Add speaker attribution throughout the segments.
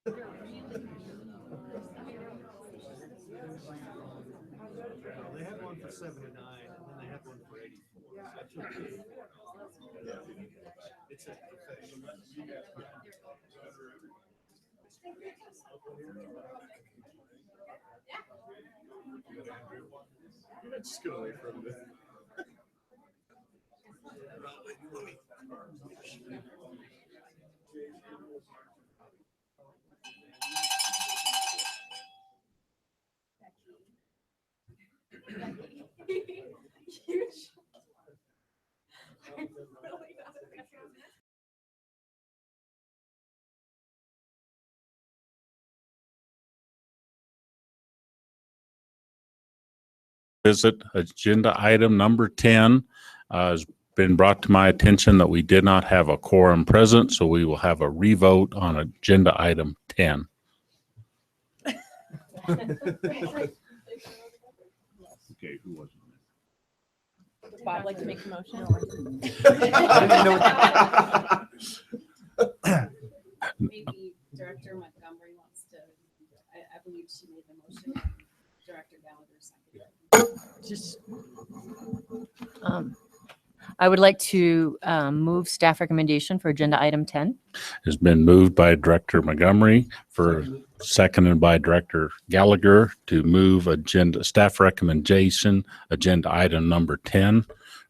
Speaker 1: They had one for 7 and 9, and then they had one for 84. It's a professional. Just get away from it.
Speaker 2: Visit agenda item number 10 has been brought to my attention that we did not have a quorum present, so we will have a revote on agenda item 10.
Speaker 3: Okay, who was it?
Speaker 4: Would Bob like to make the motion?
Speaker 5: Maybe Director Montgomery wants to, I believe she made the motion. Director Gallagher seconded.
Speaker 4: I would like to move staff recommendation for agenda item 10.
Speaker 2: Has been moved by Director Montgomery, seconded by Director Gallagher to move staff recommendation, agenda item number 10.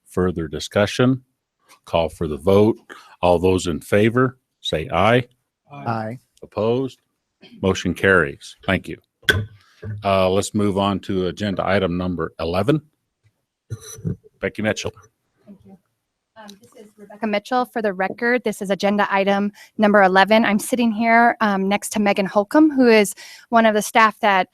Speaker 2: Further discussion? Call for the vote. All those in favor, say aye.
Speaker 6: Aye.
Speaker 2: Opposed? Motion carries. Thank you. Let's move on to agenda item number 11. Becky Mitchell.
Speaker 7: Thank you. This is Rebecca Mitchell. For the record, this is agenda item number 11. I'm sitting here next to Megan Holcomb, who is one of the staff that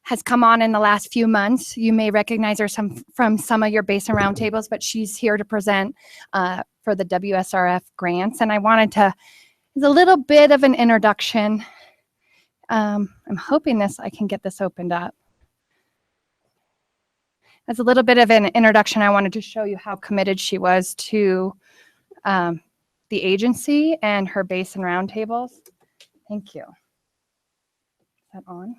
Speaker 7: has come on in the last few months. You may recognize her from some of your basin roundtables, but she's here to present for the WSRF grants. And I wanted to, it's a little bit of an introduction. I'm hoping I can get this opened up. As a little bit of an introduction, I wanted to show you how committed she was to the agency and her basin roundtables. Thank you. Is that on?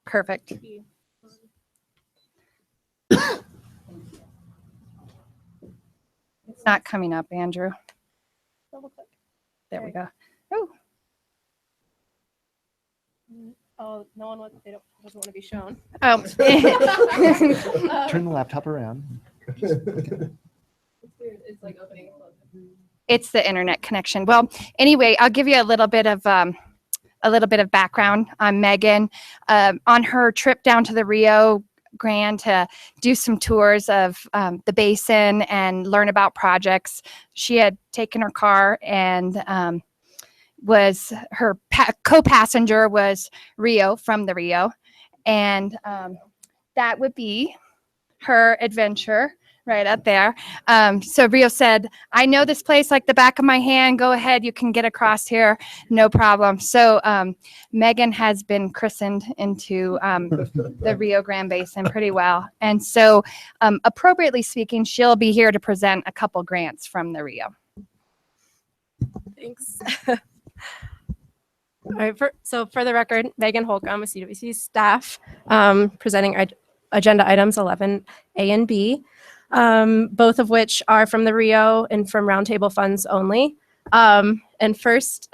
Speaker 7: Perfect. It's not coming up, Andrew. There we go. Oh.
Speaker 4: Oh, no one wants, doesn't want to be shown.
Speaker 7: Oh.
Speaker 6: Turn the laptop around.
Speaker 4: It's like opening and closing.
Speaker 7: It's the internet connection. Well, anyway, I'll give you a little bit of background on Megan. On her trip down to the Rio Grande to do some tours of the basin and learn about projects, she had taken her car and was her co-passenger was Rio from the Rio, and that would be her adventure right up there. So Rio said, I know this place like the back of my hand. Go ahead, you can get across here, no problem. So Megan has been christened into the Rio Grande Basin pretty well. And so appropriately speaking, she'll be here to present a couple grants from the Rio.
Speaker 4: Thanks. All right, so for the record, Megan Holcomb with CWC staff, presenting agenda items 11A and B, both of which are from the Rio and from roundtable funds only. And first,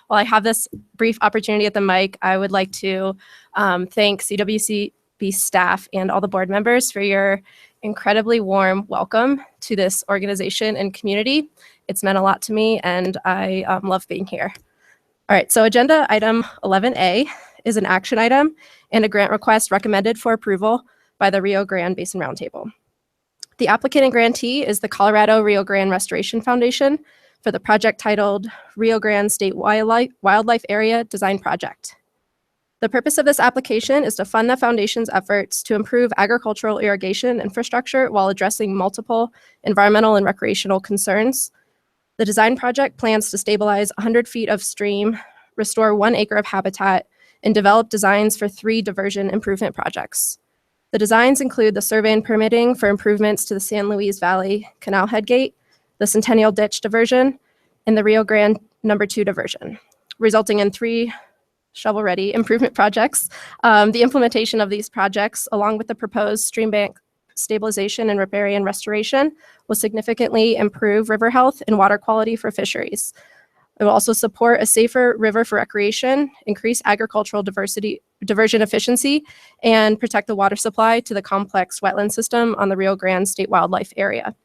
Speaker 4: while I have this brief opportunity at the mic, I would like to thank CWCB staff and all the board members for your incredibly warm welcome to this organization and community. It's meant a lot to me, and I love being here. All right, so agenda item 11A is an action item and a grant request recommended for approval by the Rio Grande Basin Roundtable. The applicant and grantee is the Colorado Rio Grande Restoration Foundation for the project titled Rio Grande State Wildlife Area Design Project. The purpose of this application is to fund the foundation's efforts to improve agricultural irrigation infrastructure while addressing multiple environmental and recreational concerns. The design project plans to stabilize 100 feet of stream, restore 1 acre of habitat, and develop designs for 3 diversion improvement projects. The designs include the survey and permitting for improvements to the San Luis Valley Canal Headgate, the Centennial Ditch diversion, and the Rio Grande No. 2 diversion, resulting in 3 shovel-ready improvement projects. The implementation of these projects, along with the proposed stream bank stabilization and riparian restoration, will significantly improve river health and water quality for fisheries. It will also support a safer river for recreation, increase agricultural diversion efficiency, and protect the water supply to the complex wetland system on the Rio Grande State Wildlife Area.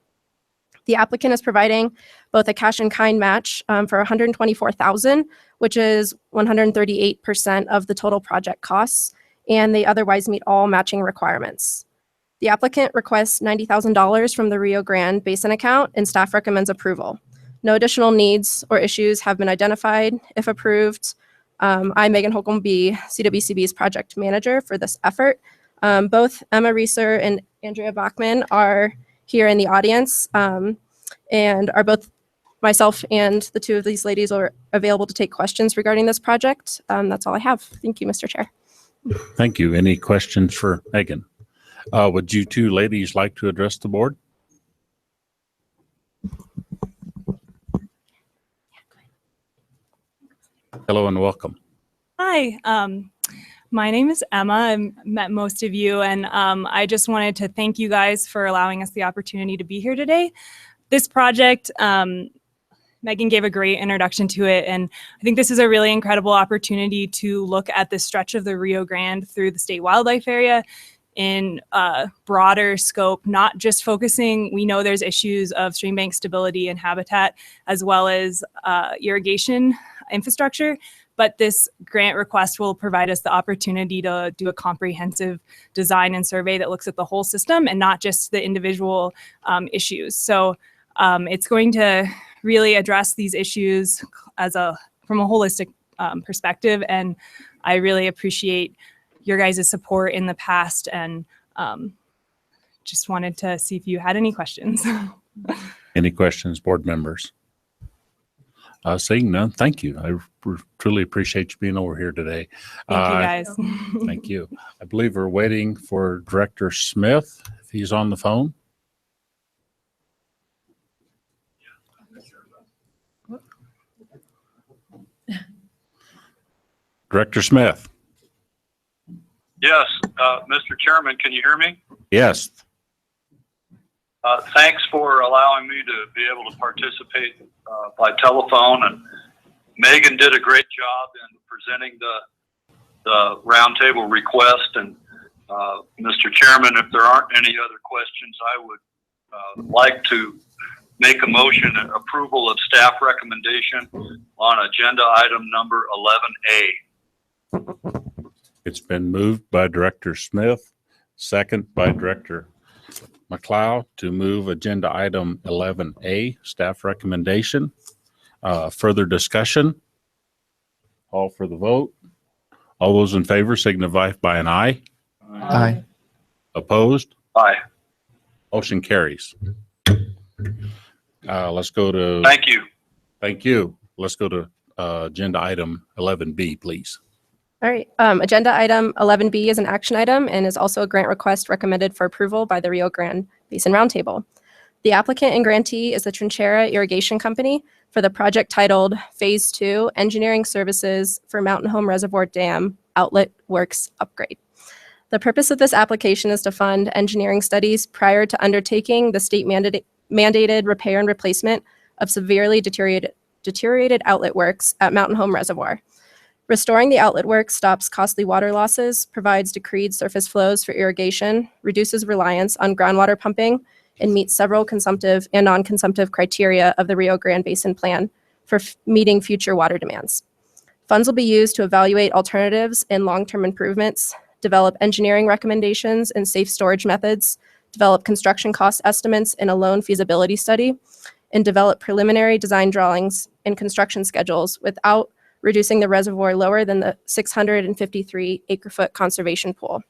Speaker 4: The applicant is providing both a cash and kind match for $124,000, which is 138% of the total project costs, and they otherwise meet all matching requirements. The applicant requests $90,000 from the Rio Grande Basin account, and staff recommends approval. No additional needs or issues have been identified. If approved, I, Megan Holcomb, will be CWCB's project manager for this effort. Both Emma Reeser and Andrea Bachman are here in the audience, and are both myself and the 2 of these ladies are available to take questions regarding this project. That's all I have. Thank you, Mr. Chair.
Speaker 2: Thank you. Any questions for Megan? Would you 2 ladies like to address the board? Hello and welcome.
Speaker 6: Hi, my name is Emma. I've met most of you, and I just wanted to thank you guys for allowing us the opportunity to be here today. This project, Megan gave a great introduction to it, and I think this is a really incredible opportunity to look at this stretch of the Rio Grande through the state wildlife area in a broader scope, not just focusing, we know there's issues of stream bank stability and habitat, as well as irrigation infrastructure, but this grant request will provide us the opportunity to do a comprehensive design and survey that looks at the whole system and not just the individual issues. So it's going to really address these issues from a holistic perspective, and I really appreciate your guys' support in the past, and just wanted to see if you had any questions.
Speaker 2: Any questions, board members? Seeing none, thank you. I truly appreciate you being over here today.
Speaker 6: Thank you guys.
Speaker 2: Thank you. I believe we're waiting for Director Smith, if he's on the phone. Director Smith.
Speaker 8: Yes, Mr. Chairman, can you hear me?
Speaker 2: Yes.
Speaker 8: Thanks for allowing me to be able to participate by telephone. And Megan did a great job in presenting the roundtable request. And Mr. Chairman, if there aren't any other questions, I would like to make a motion approval of staff recommendation on agenda item number 11A.
Speaker 2: It's been moved by Director Smith, second by Director McLeod to move agenda item 11A, staff recommendation. Further discussion? All for the vote. All those in favor signify by an aye.
Speaker 9: Aye.
Speaker 2: Opposed?
Speaker 8: Aye.
Speaker 2: Motion carries. Let's go to.
Speaker 8: Thank you.
Speaker 2: Thank you. Let's go to agenda item 11B, please.
Speaker 4: All right. Agenda item 11B is an action item and is also a grant request recommended for approval by the Rio Grande Basin Roundtable. The applicant and grantee is the Trinchera Irrigation Company for the project titled Phase 2 Engineering Services for Mountain Home Reservoir Dam Outlet Works Upgrade. The purpose of this application is to fund engineering studies prior to undertaking the state mandated repair and replacement of severely deteriorated outlet works at Mountain Home Reservoir. Restoring the outlet work stops costly water losses, provides decreed surface flows for irrigation, reduces reliance on groundwater pumping, and meets several consumptive and non-consumptive criteria of the Rio Grande Basin Plan for meeting future water demands. Funds will be used to evaluate alternatives and long-term improvements, develop engineering recommendations and safe storage methods, develop construction cost estimates in a loan feasibility study, and develop preliminary design drawings and construction schedules without reducing the reservoir lower than the 653 acre-foot conservation pool.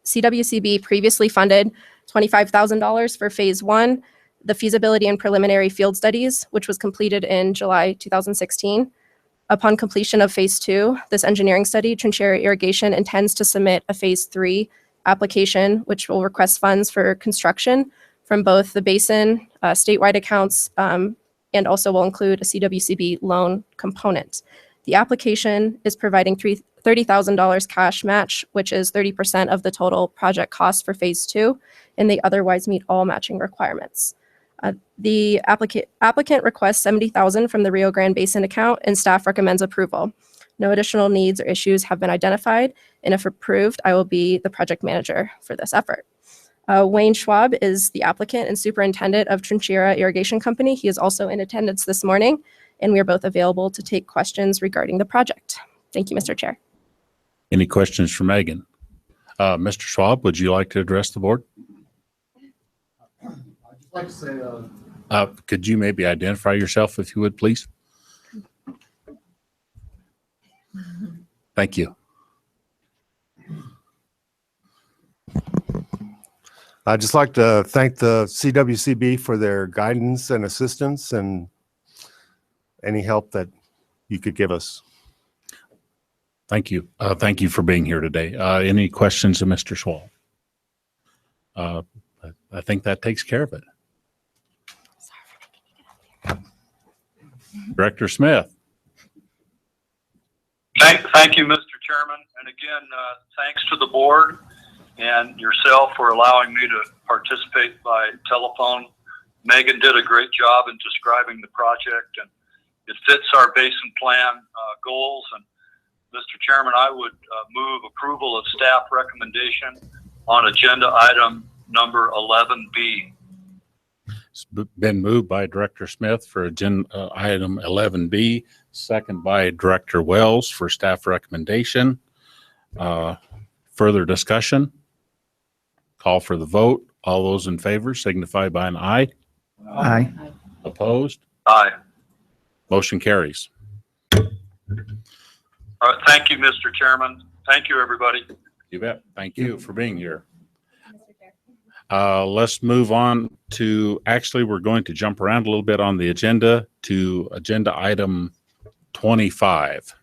Speaker 4: CWCB previously funded $25,000 for phase 1, the feasibility and preliminary field studies, which was completed in July 2016. Upon completion of phase 2, this engineering study, Trinchera Irrigation intends to submit a phase 3 application, which will request funds for construction from both the basin, statewide accounts, and also will include a CWCB loan component. The application is providing $30,000 cash match, which is 30% of the total project cost for phase 2, and they otherwise meet all matching requirements. The applicant requests $70,000 from the Rio Grande Basin account, and staff recommends approval. No additional needs or issues have been identified, and if approved, I will be the project manager for this effort. Wayne Schwab is the applicant and superintendent of Trinchera Irrigation Company. He is also in attendance this morning, and we are both available to take questions regarding the project. Thank you, Mr. Chair.
Speaker 2: Any questions for Megan? Mr. Schwab, would you like to address the board?
Speaker 1: I'd just like to say,
Speaker 2: Could you maybe identify yourself if you would, please? Thank you.
Speaker 9: I'd just like to thank the CWCB for their guidance and assistance and any help that you could give us.
Speaker 2: Thank you. Thank you for being here today. Any questions of Mr. Schwab? I think that takes care of it. Director Smith.
Speaker 8: Thank you, Mr. Chairman. And again, thanks to the board and yourself for allowing me to participate by telephone. Megan did a great job in describing the project, and it fits our basin plan goals. And Mr. Chairman, I would move approval of staff recommendation on agenda item number 11B.
Speaker 2: It's been moved by Director Smith for agenda item 11B, second by Director Wells for staff recommendation. Further discussion? Call for the vote. All those in favor signify by an aye.
Speaker 10: Aye.
Speaker 2: Opposed?
Speaker 8: Aye.
Speaker 2: Motion carries.
Speaker 8: All right. Thank you, Mr. Chairman. Thank you, everybody.
Speaker 2: You bet. Thank you for being here. Let's move on to, actually, we're going to jump around a little bit on the agenda to agenda item 25.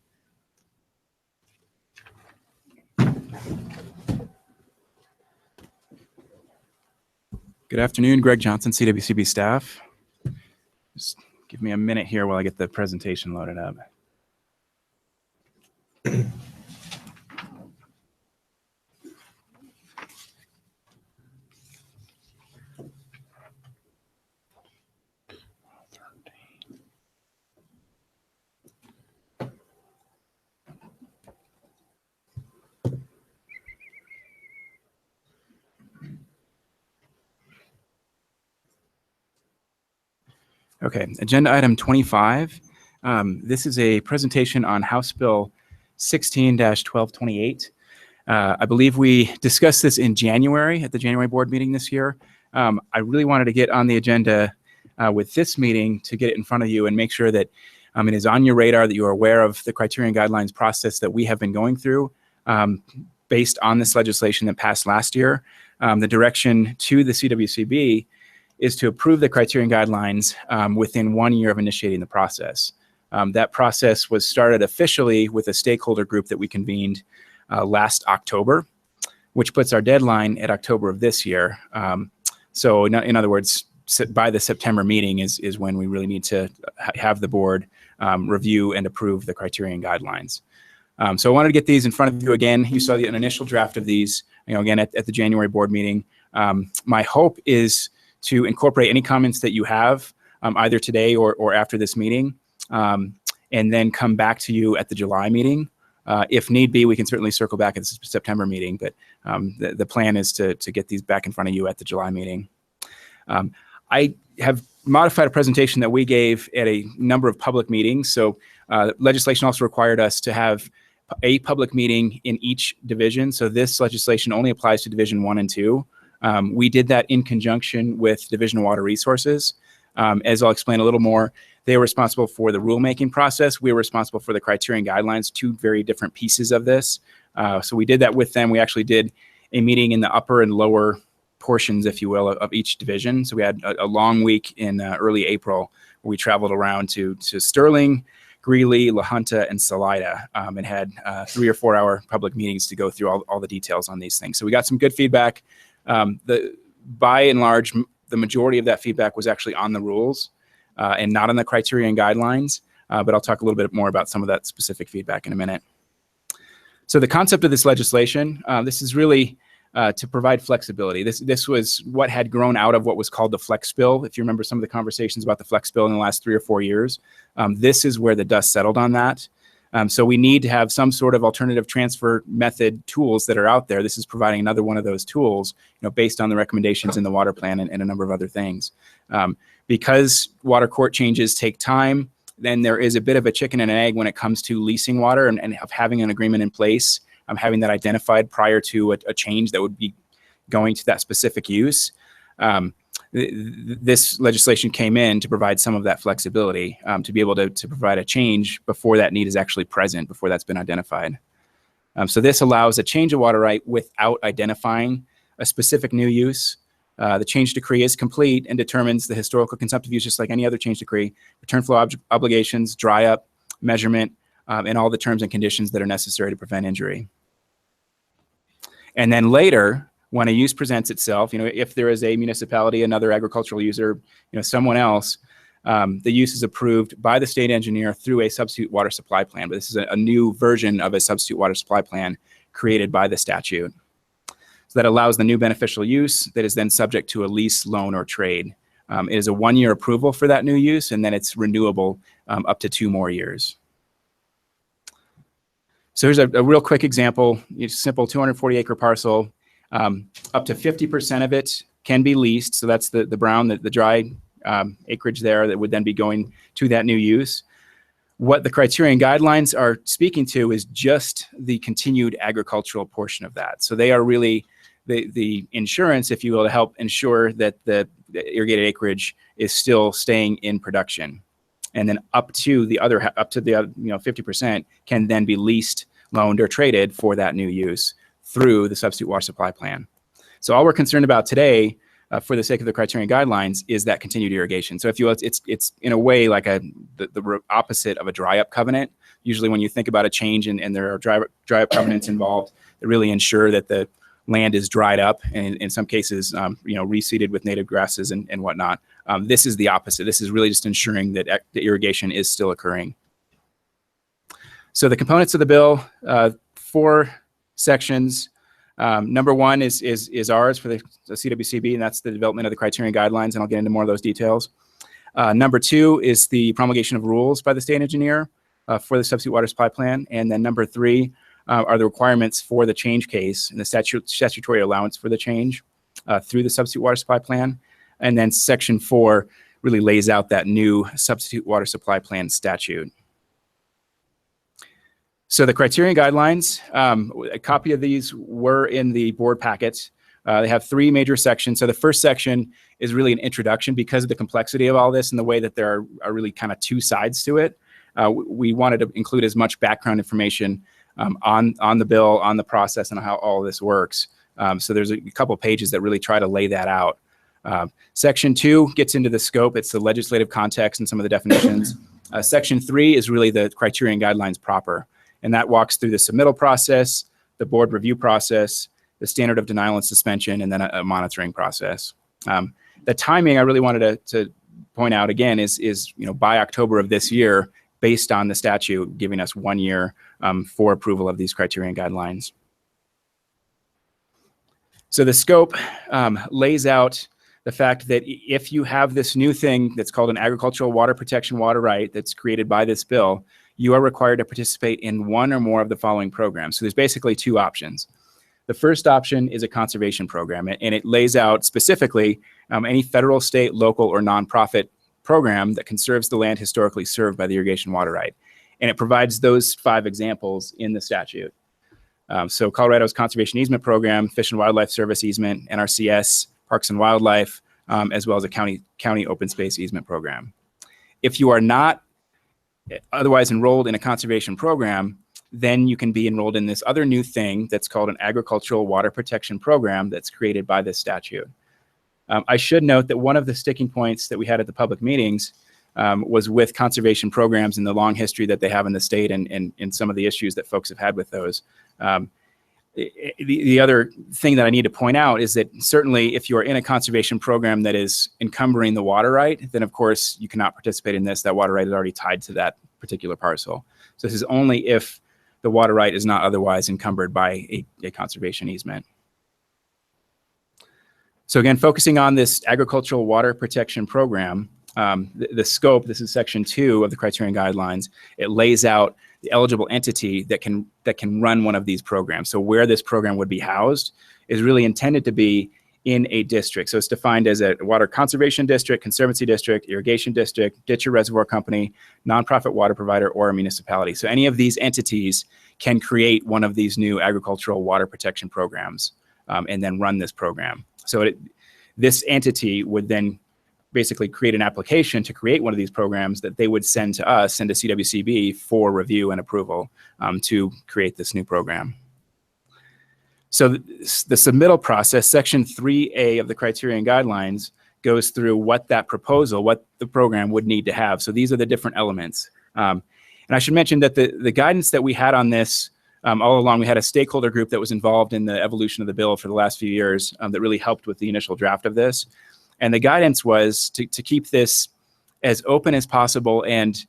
Speaker 10: Good afternoon, Greg Johnson, CWCB staff. Just give me a minute here while I get the presentation loaded up. Okay, agenda item 25. This is a presentation on House Bill 16-1228. I believe we discussed this in January at the January board meeting this year. I really wanted to get on the agenda with this meeting to get it in front of you and make sure that it is on your radar, that you are aware of the criterion guidelines process that we have been going through based on this legislation that passed last year. The direction to the CWCB is to approve the criterion guidelines within 1 year of initiating the process. That process was started officially with a stakeholder group that we convened last October, which puts our deadline at October of this year. So in other words, by the September meeting is when we really need to have the board review and approve the criterion guidelines. So I wanted to get these in front of you again. You saw an initial draft of these, again, at the January board meeting. My hope is to incorporate any comments that you have either today or after this meeting, and then come back to you at the July meeting. If need be, we can certainly circle back at the September meeting, but the plan is to get these back in front of you at the July meeting. I have modified a presentation that we gave at a number of public meetings. So legislation also required us to have a public meeting in each division. So this legislation only applies to Division 1 and 2. We did that in conjunction with Division of Water Resources. As I'll explain a little more, they were responsible for the rulemaking process. We were responsible for the criteria and guidelines, two very different pieces of this. So we did that with them. We actually did a meeting in the upper and lower portions, if you will, of each division. So we had a long week in early April where we traveled around to Sterling, Greeley, La Junta, and Salida, and had 3 or 4 hour public meetings to go through all the details on these things. So we got some good feedback. By and large, the majority of that feedback was actually on the rules and not on the criteria and guidelines, but I'll talk a little bit more about some of that specific feedback in a minute. So the concept of this legislation, this is really to provide flexibility. This was what had grown out of what was called the Flex Bill. If you remember some of the conversations about the Flex Bill in the last 3 or 4 years, this is where the dust settled on that. So we need to have some sort of alternative transfer method tools that are out there. This is providing another one of those tools, based on the recommendations in the water plan and a number of other things. Because water court changes take time, then there is a bit of a chicken and an egg when it comes to leasing water and of having an agreement in place, having that identified prior to a change that would be going to that specific use. This legislation came in to provide some of that flexibility, to be able to provide a change before that need is actually present, before that's been identified. So this allows a change of water right without identifying a specific new use. The change decree is complete and determines the historical consumptive use just like any other change decree, return flow obligations, dry up, measurement, and all the terms and conditions that are necessary to prevent injury. And then later, when a use presents itself, if there is a municipality, another agricultural user, someone else, the use is approved by the state engineer through a substitute water supply plan. But this is a new version of a substitute water supply plan created by the statute. So that allows the new beneficial use that is then subject to a lease, loan, or trade. It is a 1-year approval for that new use, and then it's renewable up to 2 more years. So here's a real quick example, simple 240-acre parcel. Up to 50% of it can be leased. So that's the brown, the dry acreage there that would then be going to that new use. What the criteria and guidelines are speaking to is just the continued agricultural portion of that. So they are really the insurance, if you will, to help ensure that the irrigated acreage is still staying in production. And then up to the 50% can then be leased, loaned, or traded for that new use through the substitute water supply plan. So all we're concerned about today, for the sake of the criteria and guidelines, is that continued irrigation. So if you will, it's in a way like the opposite of a dry up covenant. Usually when you think about a change and there are dry up covenants involved that really ensure that the land is dried up and in some cases, reseeded with native grasses and whatnot. This is the opposite. This is really just ensuring that the irrigation is still occurring. So the components of the bill, 4 sections. Number 1 is ours for the CWCB, and that's the development of the criteria and guidelines, and I'll get into more of those details. Number 2 is the promulgation of rules by the state engineer for the substitute water supply plan, and then number 3 are the requirements for the change case and the statutory allowance for the change through the substitute water supply plan. And then section 4 really lays out that new substitute water supply plan statute. So the criteria and guidelines, a copy of these were in the board packets. They have 3 major sections. So the first section is really an introduction because of the complexity of all this and the way that there are really kind of 2 sides to it. We wanted to include as much background information on the bill, on the process, and how all this works. So there's a couple pages that really try to lay that out. Section 2 gets into the scope. It's the legislative context and some of the definitions. Section 3 is really the criteria and guidelines proper. And that walks through the submittal process, the board review process, the standard of denial and suspension, and then a monitoring process. The timing I really wanted to point out again is by October of this year, based on the statute giving us 1 year for approval of these criteria and guidelines. So the scope lays out the fact that if you have this new thing that's called an agricultural water protection water right that's created by this bill, you are required to participate in 1 or more of the following programs. So there's basically 2 options. The first option is a conservation program, and it lays out specifically any federal, state, local, or nonprofit program that conserves the land historically served by the irrigation water right. And it provides those 5 examples in the statute. So Colorado's Conservation Easement Program, Fish and Wildlife Service Easement, NRCS, Parks and Wildlife, as well as a county open space easement program. If you are not otherwise enrolled in a conservation program, then you can be enrolled in this other new thing that's called an agricultural water protection program that's created by this statute. I should note that one of the sticking points that we had at the public meetings was with conservation programs and the long history that they have in the state and some of the issues that folks have had with those. The other thing that I need to point out is that certainly if you are in a conservation program that is encumbering the water right, then of course you cannot participate in this. That water right is already tied to that particular parcel. So this is only if the water right is not otherwise encumbered by a conservation easement. So again, focusing on this agricultural water protection program, the scope, this is section 2 of the criterion guidelines, it lays out the eligible entity that can run one of these programs. So where this program would be housed is really intended to be in a district. So it's defined as a water conservation district, conservancy district, irrigation district, ditch or reservoir company, nonprofit water provider, or a municipality. So any of these entities can create one of these new agricultural water protection programs and then run this program. So this entity would then basically create an application to create one of these programs that they would send to us, send to CWCB for review and approval to create this new program. So the submittal process, section 3A of the criterion guidelines, goes through what that proposal, what the program would need to have. So these are the different elements. And I should mention that the guidance that we had on this all along, we had a stakeholder group that was involved in the evolution of the bill for the last few years that really helped with the initial draft of this. And the guidance was to keep this as open as possible and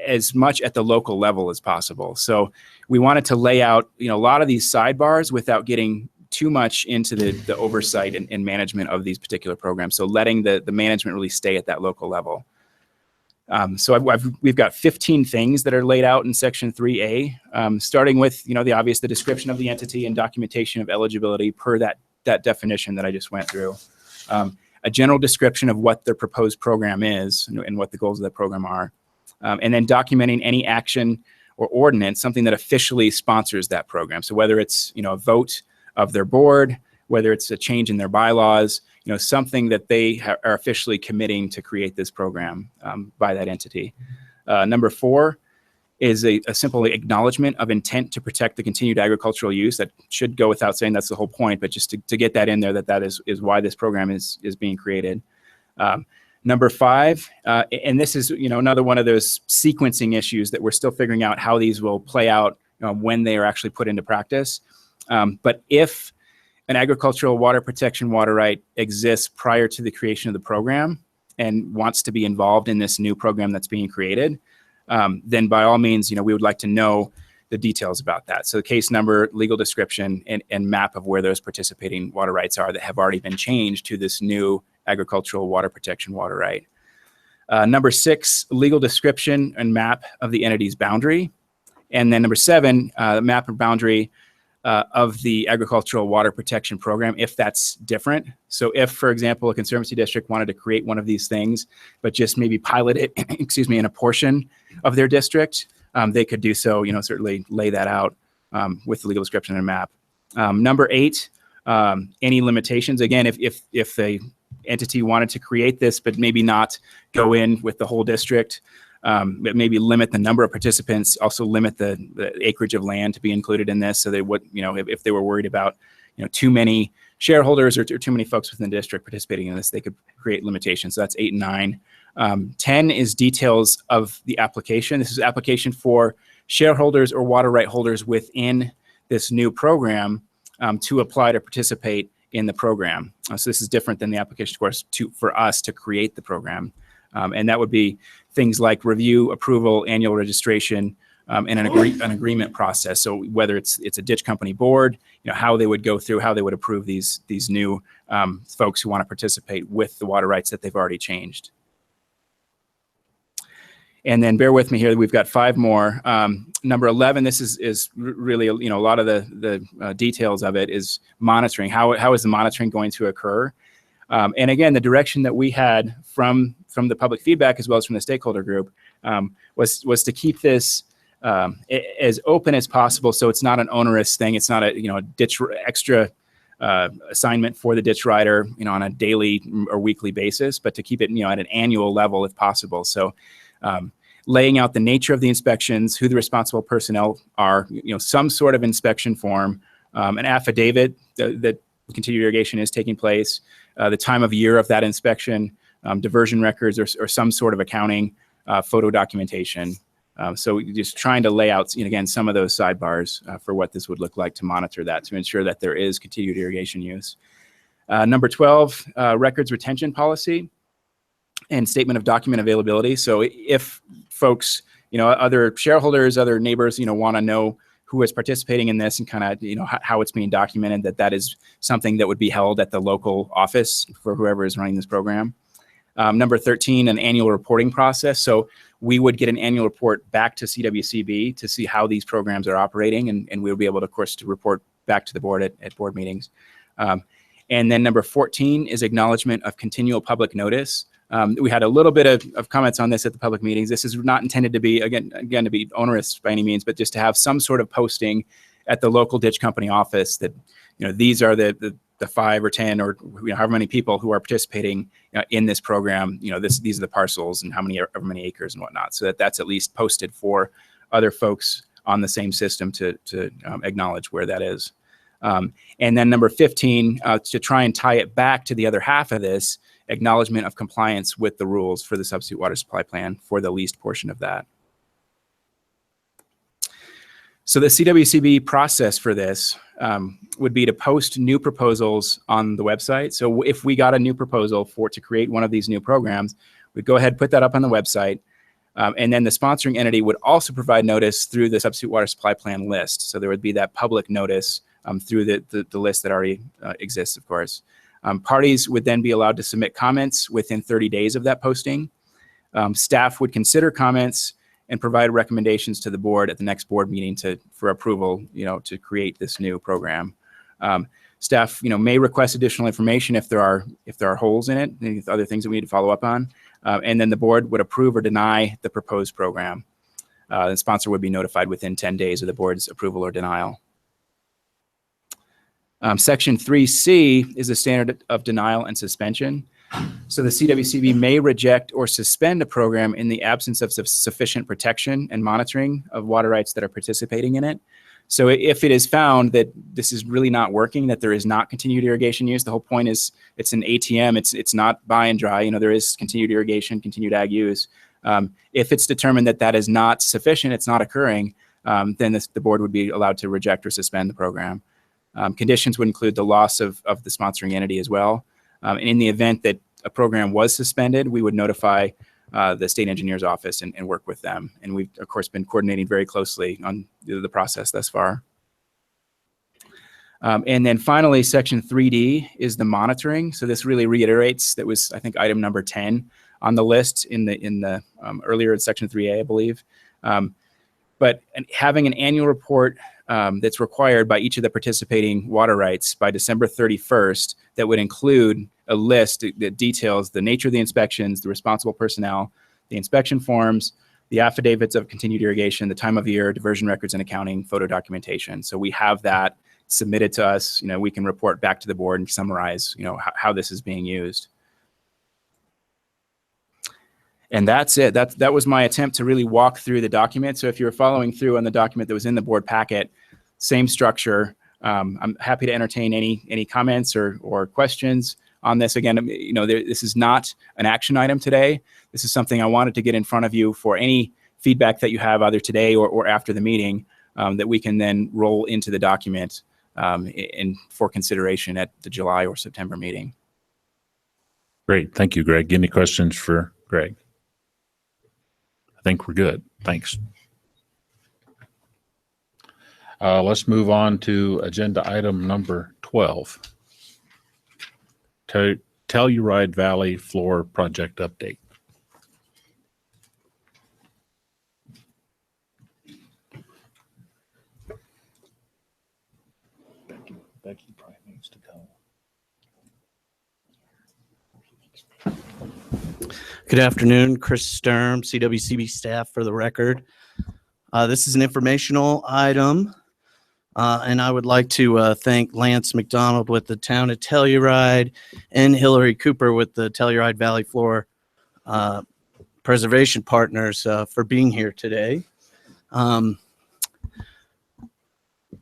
Speaker 10: as much at the local level as possible. So we wanted to lay out a lot of these sidebars without getting too much into the oversight and management of these particular programs. So letting the management really stay at that local level. So we've got 15 things that are laid out in section 3A, starting with the obvious, the description of the entity and documentation of eligibility per that definition that I just went through. A general description of what their proposed program is and what the goals of that program are. And then documenting any action or ordinance, something that officially sponsors that program. So whether it's a vote of their board, whether it's a change in their bylaws, something that they are officially committing to create this program by that entity. Number 4 is a simple acknowledgement of intent to protect the continued agricultural use. That should go without saying, that's the whole point, but just to get that in there, that is why this program is being created. Number 5, and this is another one of those sequencing issues that we're still figuring out how these will play out when they are actually put into practice. But if an agricultural water protection water right exists prior to the creation of the program and wants to be involved in this new program that's being created, then by all means, we would like to know the details about that. So the case number, legal description, and map of where those participating water rights are that have already been changed to this new agricultural water protection water right. Number 6, legal description and map of the entity's boundary. And then number 7, map and boundary of the agricultural water protection program, if that's different. So if, for example, a conservancy district wanted to create one of these things, but just maybe pilot it, in a portion of their district, they could do so, certainly lay that out with the legal description and map. Number 8, any limitations. Again, if the entity wanted to create this, but maybe not go in with the whole district, but maybe limit the number of participants, also limit the acreage of land to be included in this. So they would, if they were worried about, too many shareholders or too many folks within the district participating in this, they could create limitations. So that's 8 and 9. 10 is details of the application. This is application for shareholders or water right holders within this new program to apply to participate in the program. So this is different than the application, of course, for us to create the program. And that would be things like review, approval, annual registration, and an agreement process. So whether it's a ditch company board, how they would go through, how they would approve these new folks who want to participate with the water rights that they've already changed. And then bear with me here, we've got 5 more. Number 11, this is really, a lot of the details of it is monitoring. How is the monitoring going to occur? And again, the direction that we had from the public feedback as well as from the stakeholder group was to keep this as open as possible, so it's not an onerous thing. It's not a ditch extra assignment for the ditch rider, on a daily or weekly basis, but to keep it, at an annual level if possible. So laying out the nature of the inspections, who the responsible personnel are, some sort of inspection form, an affidavit that continued irrigation is taking place, the time of year of that inspection, diversion records or some sort of accounting, photo documentation. So just trying to lay out, again, some of those sidebars for what this would look like to monitor that, to ensure that there is continued irrigation use. Number 12, records retention policy and statement of document availability. So if folks, other shareholders, other neighbors, want to know who is participating in this and kind of, how it's being documented, that is something that would be held at the local office for whoever is running this program. Number 13, an annual reporting process. So we would get an annual report back to CWCB to see how these programs are operating, and we would be able to, of course, to report back to the board at board meetings. And then number 14 is acknowledgement of continual public notice. We had a little bit of comments on this at the public meetings. This is not intended to be, again, to be onerous by any means, but just to have some sort of posting at the local ditch company office that, these are the 5 or 10 or however many people who are participating in this program. These are the parcels and however many acres and whatnot, so that's at least posted for other folks on the same system to acknowledge where that is. And then number 15, to try and tie it back to the other half of this, acknowledgement of compliance with the rules for the substitute water supply plan for the leased portion of that. So the CWCB process for this would be to post new proposals on the website. So if we got a new proposal to create one of these new programs, we'd go ahead, put that up on the website. And then the sponsoring entity would also provide notice through the substitute water supply plan list. So there would be that public notice through the list that already exists, of course. Parties would then be allowed to submit comments within 30 days of that posting. Staff would consider comments and provide recommendations to the board at the next board meeting for approval, to create this new program. Staff, may request additional information if there are holes in it, other things that we need to follow up on. And then the board would approve or deny the proposed program. The sponsor would be notified within 10 days of the board's approval or denial. Section 3C is the standard of denial and suspension. So the CWCB may reject or suspend a program in the absence of sufficient protection and monitoring of water rights that are participating in it. So if it is found that this is really not working, that there is not continued irrigation use, the whole point is it's an ATM, it's not buy and dry, there is continued irrigation, continued ag use. If it's determined that that is not sufficient, it's not occurring, then the board would be allowed to reject or suspend the program. Conditions would include the loss of the sponsoring entity as well. And in the event that a program was suspended, we would notify the state engineer's office and work with them. And we've, of course, been coordinating very closely on the process thus far. And then finally, section 3D is the monitoring. So this really reiterates, that was, I think, item number 10 on the list in the earlier in section 3A, I believe. But having an annual report that's required by each of the participating water rights by December 31st that would include a list that details the nature of the inspections, the responsible personnel, the inspection forms, the affidavits of continued irrigation, the time of year, diversion records and accounting, photo documentation. So we have that submitted to us. We can report back to the board and summarize, how this is being used. And that's it. That was my attempt to really walk through the document. So if you're following through on the document that was in the board packet, same structure. I'm happy to entertain any comments or questions on this. Again, this is not an action item today. This is something I wanted to get in front of you for any feedback that you have either today or after the meeting that we can then roll into the document for consideration at the July or September meeting.
Speaker 2: Great. Thank you, Greg. Any questions for Greg? I think we're good. Thanks. Let's move on to agenda item number 12. Telluride Valley Floor Project Update. Becky probably needs to go.
Speaker 11: Good afternoon, Chris Sturm, CWCB staff for the record. This is an informational item And I would like to thank Lance McDonald with the town of Telluride and Hillary Cooper with the Telluride Valley Floor Preservation Partners for being here today.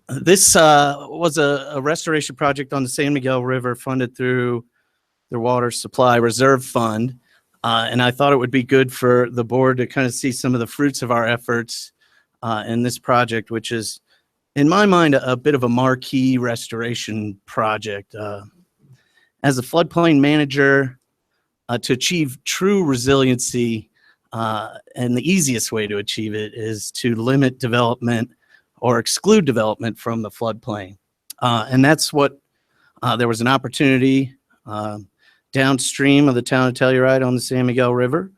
Speaker 11: This was a restoration project on the San Miguel River funded through the Water Supply Reserve Fund. And I thought it would be good for the board to kind of see some of the fruits of our efforts in this project, which is, in my mind, a bit of a marquee restoration project. As a floodplain manager, to achieve true resiliency, and the easiest way to achieve it is to limit development or exclude development from the floodplain. And that's what there was an opportunity downstream of the town of Telluride on the San Miguel River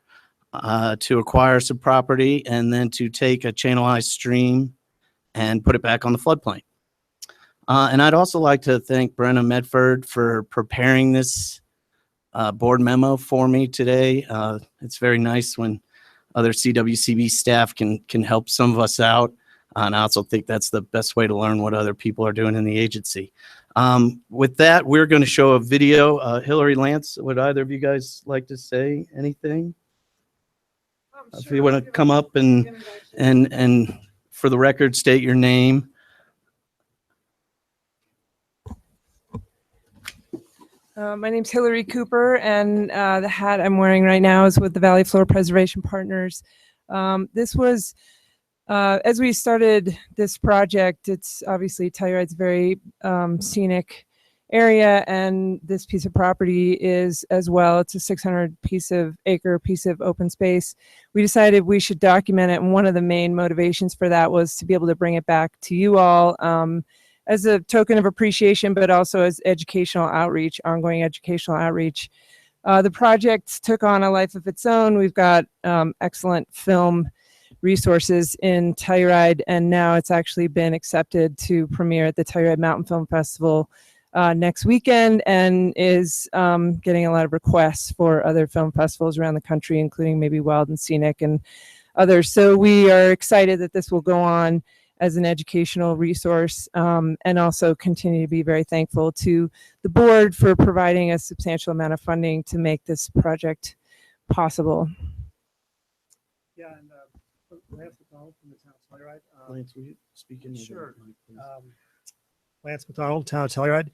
Speaker 11: to acquire some property and then to take a channelized stream and put it back on the floodplain. And I'd also like to thank Brenna Medford for preparing this board memo for me today. It's very nice when other CWCB staff can help some of us out. And I also think that's the best way to learn what other people are doing in the agency. With that, we're going to show a video. Hillary, Lance, would either of you guys like to say anything? If you want to come up and for the record, state your name.
Speaker 12: My name's Hillary Cooper, and the hat I'm wearing right now is with the Valley Floor Preservation Partners. This was, as we started this project, it's obviously Telluride's very scenic area, and this piece of property is as well. It's a 600-acre piece of open space. We decided we should document it, and one of the main motivations for that was to be able to bring it back to you all as a token of appreciation, but also as educational outreach, ongoing educational outreach. The project took on a life of its own. We've got excellent film resources in Telluride, and now it's actually been accepted to premiere at the Telluride Mountain Film Festival next weekend, and is getting a lot of requests for other film festivals around the country, including maybe Wild and Scenic and others. So we are excited that this will go on as an educational resource, and also continue to be very thankful to the board for providing a substantial amount of funding to make this project possible.
Speaker 1: Yeah, and Lance McDonald from the town of Telluride.
Speaker 11: Lance, will you speak in?
Speaker 1: Sure. Lance McDonald, town of Telluride.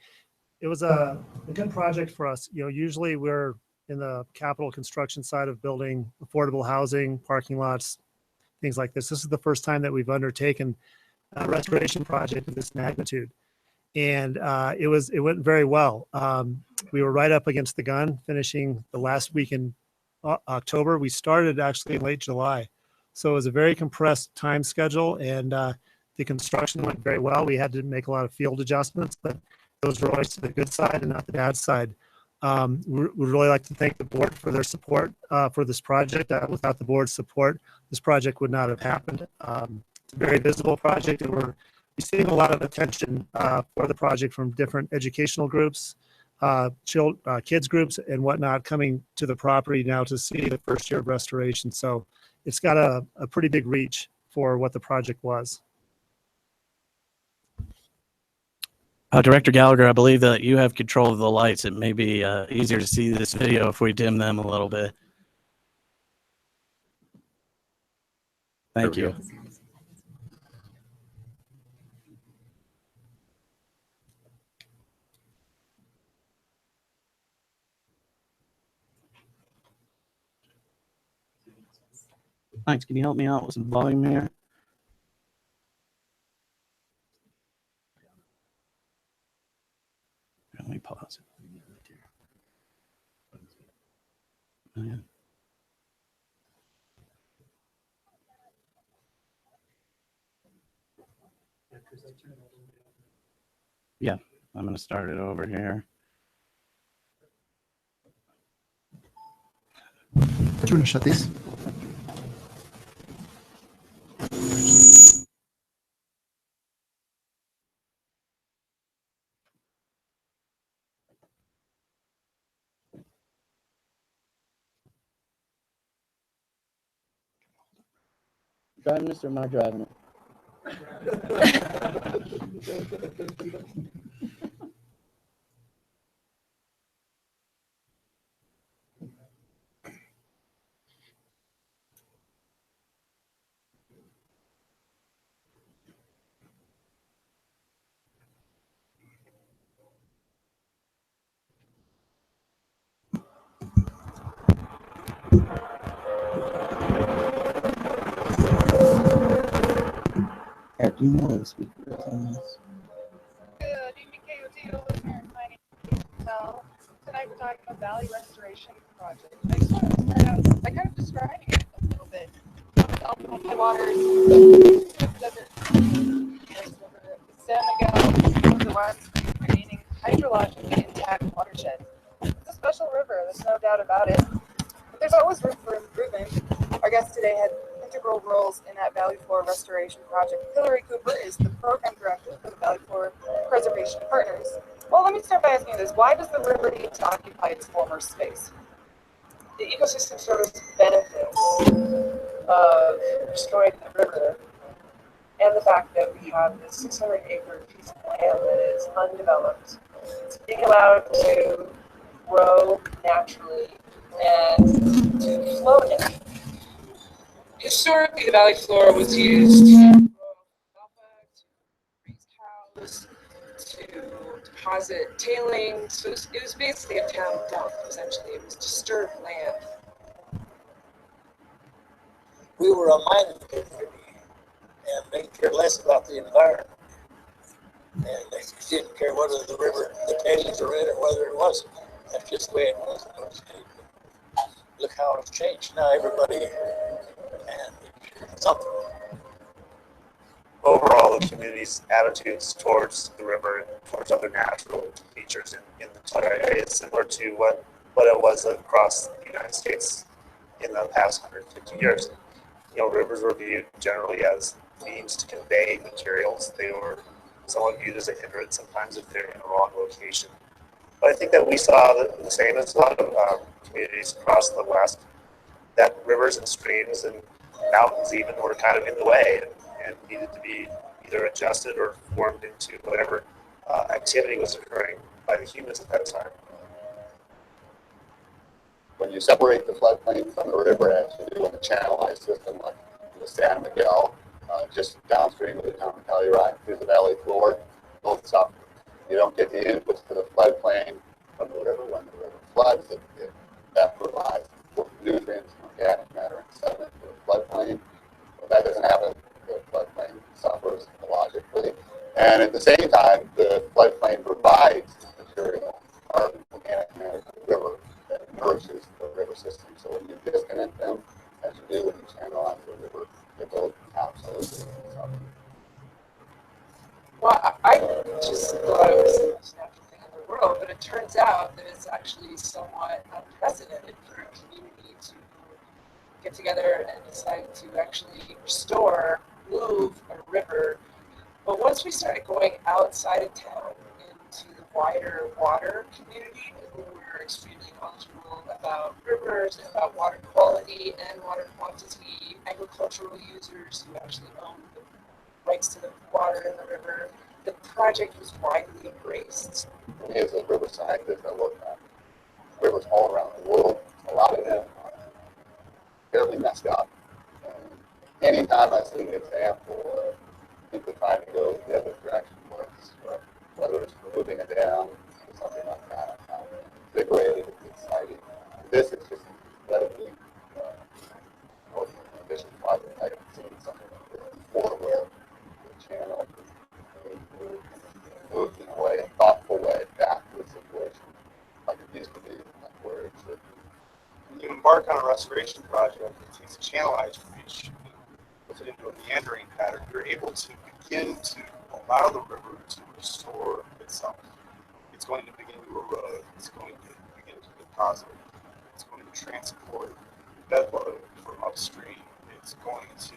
Speaker 1: It was a good project for us. You know, usually we're in the capital construction side of building affordable housing, parking lots, things like this. This is the first time that we've undertaken a restoration project of this magnitude. And it went very well. We were right up against the gun, finishing the last week in October. We started actually in late July. So it was a very compressed time schedule, and the construction went very well. We had to make a lot of field adjustments, but those were always to the good side and not the bad side. We'd really like to thank the board for their support for this project. Without the board's support, this project would not have happened. It's a very visible project, and we're receiving a lot of attention for the project from different educational groups, kids groups and whatnot, coming to the property now to see the first year of restoration. So it's got a pretty big reach for what the project was.
Speaker 11: Director Gallagher, I believe that you have control of the lights. It may be easier to see this video if we dim them a little bit. Thank you. Thanks. Can you help me out with some volume here? Let me pause it. Oh, yeah. Yeah, I'm going to start it over here.
Speaker 13: Do you want to shut these?
Speaker 11: Driving this or am I driving it? Do you know the speakers on this?
Speaker 14: Good evening, KOTO listeners. My name is Mel. Tonight we're talking about Valley Restoration Project. I just wanted to start out by kind of describing it a little bit. High waters, desert, San Miguel, the west, remaining hydrologically intact watershed. It's a special river, there's no doubt about it. But there's always room for improvement. Our guest today had integral roles in that Valley Floor Restoration Project. Hillary Cooper is the program director for the Valley Floor Preservation Partners. Well, let me start by asking this. Why does the river need to occupy its former space? The ecosystem service benefits of restoring the river and the fact that we have this 600-acre piece of land that is undeveloped. It's being allowed to grow naturally and to flow naturally. Historically, the valley floor was used to grow alfalfa, to raise cows, to deposit tailings. So it was basically a town dump, essentially. It was disturbed land.
Speaker 15: We were a mining community, and they cared less about the environment. And they didn't care whether the river, the tailings were in or whether it wasn't. That's just the way it was. Look how it's changed. Now everybody and something.
Speaker 16: Overall, the community's attitudes towards the river and towards other natural features in the entire area is similar to what it was across the United States in the past 150 years. Rivers were viewed generally as means to convey materials. They were somewhat viewed as a hindrance sometimes if they're in the wrong location. But I think that we saw the same as a lot of communities across the West, that rivers and streams and mountains even were kind of in the way and needed to be either adjusted or formed into whatever activity was occurring by the humans at that time.
Speaker 17: When you separate the floodplain from the river, as you do in a channelized system like the San Miguel, just downstream of the town of Telluride through the valley floor, both suffer. You don't get the inputs to the floodplain from the river. When the river floods, that provides nutrients, organic matter, and sediment to the floodplain. But that doesn't happen. The floodplain suffers ecologically. And at the same time, the floodplain provides material, carbon, organic matter to the river that nourishes the river system. So when you disconnect them, as you do when you channelize the river, they both absolutely suffer.
Speaker 14: Well, I just thought it was the most natural thing in the world, but it turns out that it's actually somewhat unprecedented for a community to get together and decide to actually restore, move a river. But once we started going outside of town into the wider water community, who were extremely knowledgeable about rivers and about water quality and water quantity, agricultural users who actually owned the rights to the water in the river, the project was widely embraced.
Speaker 17: For me as a river scientist, I look at rivers all around the world. A lot of them are fairly messed up. And anytime I see an example of people trying to go the other direction, whether it's moving a dam or something like that, I'm invigorated, it's exciting. This is just incredibly ambitious project. I haven't seen something like this before where the channel moved in a way, a thoughtful way, back to the situation like it used to be, like where it should be.
Speaker 16: When you embark on a restoration project, it takes a channelized reach, puts it into a meandering pattern. You're able to begin to allow the river to restore itself. It's going to begin to erode. It's going to begin to deposit. It's going to transport bed load from upstream. It's going to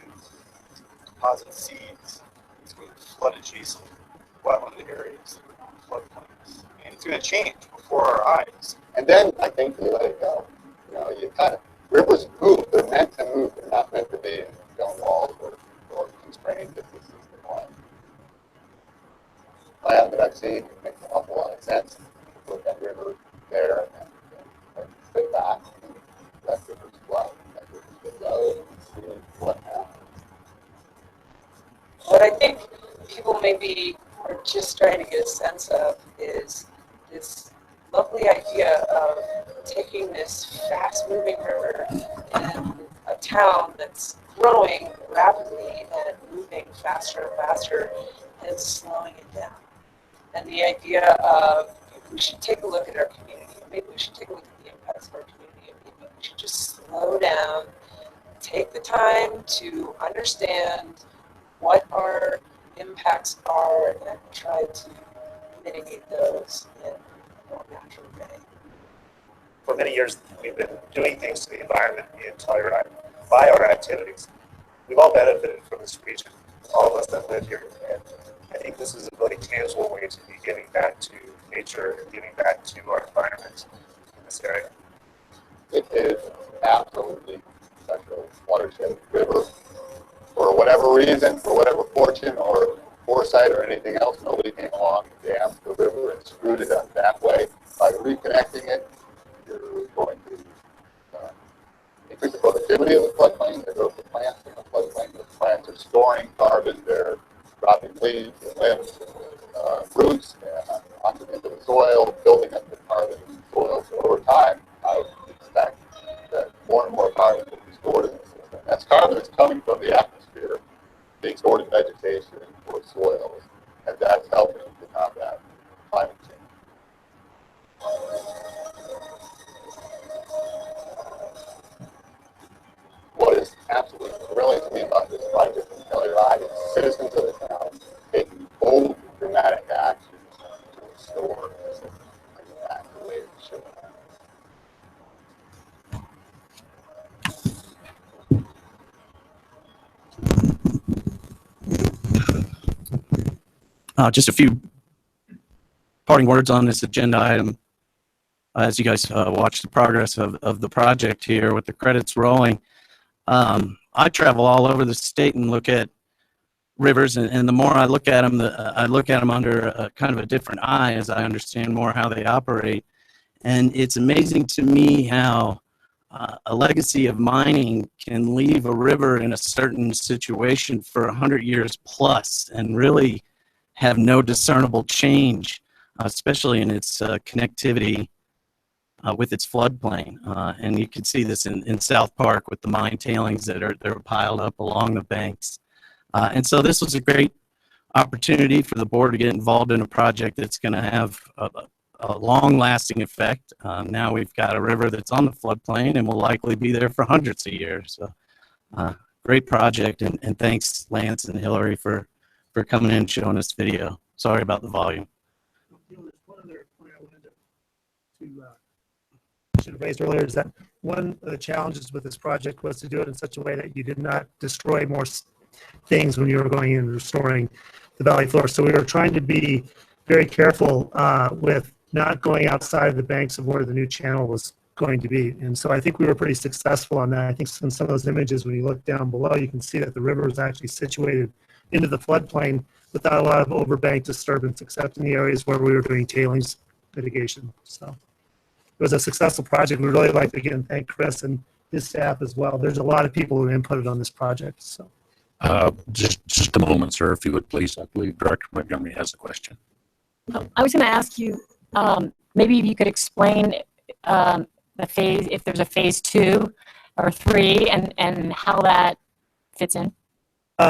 Speaker 16: deposit seeds. It's going to flood adjacent wetland areas, floodplains, and it's going to change before our eyes.
Speaker 17: And then I think you let it go. You kind of, rivers move. They're meant to move. They're not meant to be in stone walls or constrained distances to climb.
Speaker 12: what I think people maybe are just trying to get a sense of is this lovely idea of taking this fast-moving river in a town that's growing rapidly and moving faster and faster and slowing it down. And the idea of we should take a look at our community. Maybe we should take a look at the impacts of our community. And maybe we should just slow down, take the time to understand what our impacts are and try to mitigate those in a more natural way.
Speaker 16: For many years, we've been doing things to the environment in Telluride by our activities. We've all benefited from this region, all of us that live here. And I think this is a really tangible way to be giving back to nature and giving back to our environment in this area.
Speaker 17: It is absolutely such a watershed river. For whatever reason, for whatever fortune or foresight or anything else, nobody came along and dammed the river and screwed it up that way. By reconnecting it, you're going to increase the productivity of the floodplain. There goes the plants in the floodplain. The plants are storing carbon. They're dropping leaves and limbs, roots, and onto into the soil, building up the carbon in the soil. So over time, I would expect that more and more carbon will be stored in the system. That's carbon that's coming from the atmosphere, being stored in vegetation or soils, and that's helping to combat climate change. What is absolutely thrilling to me about this project in Telluride is citizens of the town taking bold, dramatic actions to restore the system and get back the way it should.
Speaker 11: Just a few parting words on this agenda item. As you guys watch the progress of the project here with the credits rolling, I travel all over the state and look at rivers, and the more I look at them, I look at them under a kind of a different eye as I understand more how they operate. And it's amazing to me how a legacy of mining can leave a river in a certain situation for 100 years plus and really have no discernible change, especially in its connectivity with its floodplain. And you can see this in South Park with the mine tailings that are piled up along the banks. And so this was a great opportunity for the board to get involved in a project that's going to have a long-lasting effect. Now we've got a river that's on the floodplain and will likely be there for hundreds of years. So great project, and thanks Lance and Hillary for coming in and showing us video. Sorry about the volume.
Speaker 1: There's one other point I wanted to should have raised earlier is that one of the challenges with this project was to do it in such a way that you did not destroy more things when you were going in and restoring the valley floor. So we were trying to be very careful with not going outside of the banks of where the new channel was going to be. And so I think we were pretty successful on that. I think in some of those images, when you look down below, you can see that the river is actually situated into the floodplain without a lot of overbank disturbance, except in the areas where we were doing tailings mitigation. So it was a successful project. We really like to again thank Chris and his staff as well. There's a lot of people who inputted on this project. So
Speaker 2: just a moment, sir, if you would please. I believe Director Montgomery has a question.
Speaker 18: I was going to ask you, maybe if you could explain the phase, if there's a phase 2 or 3, and how that fits in.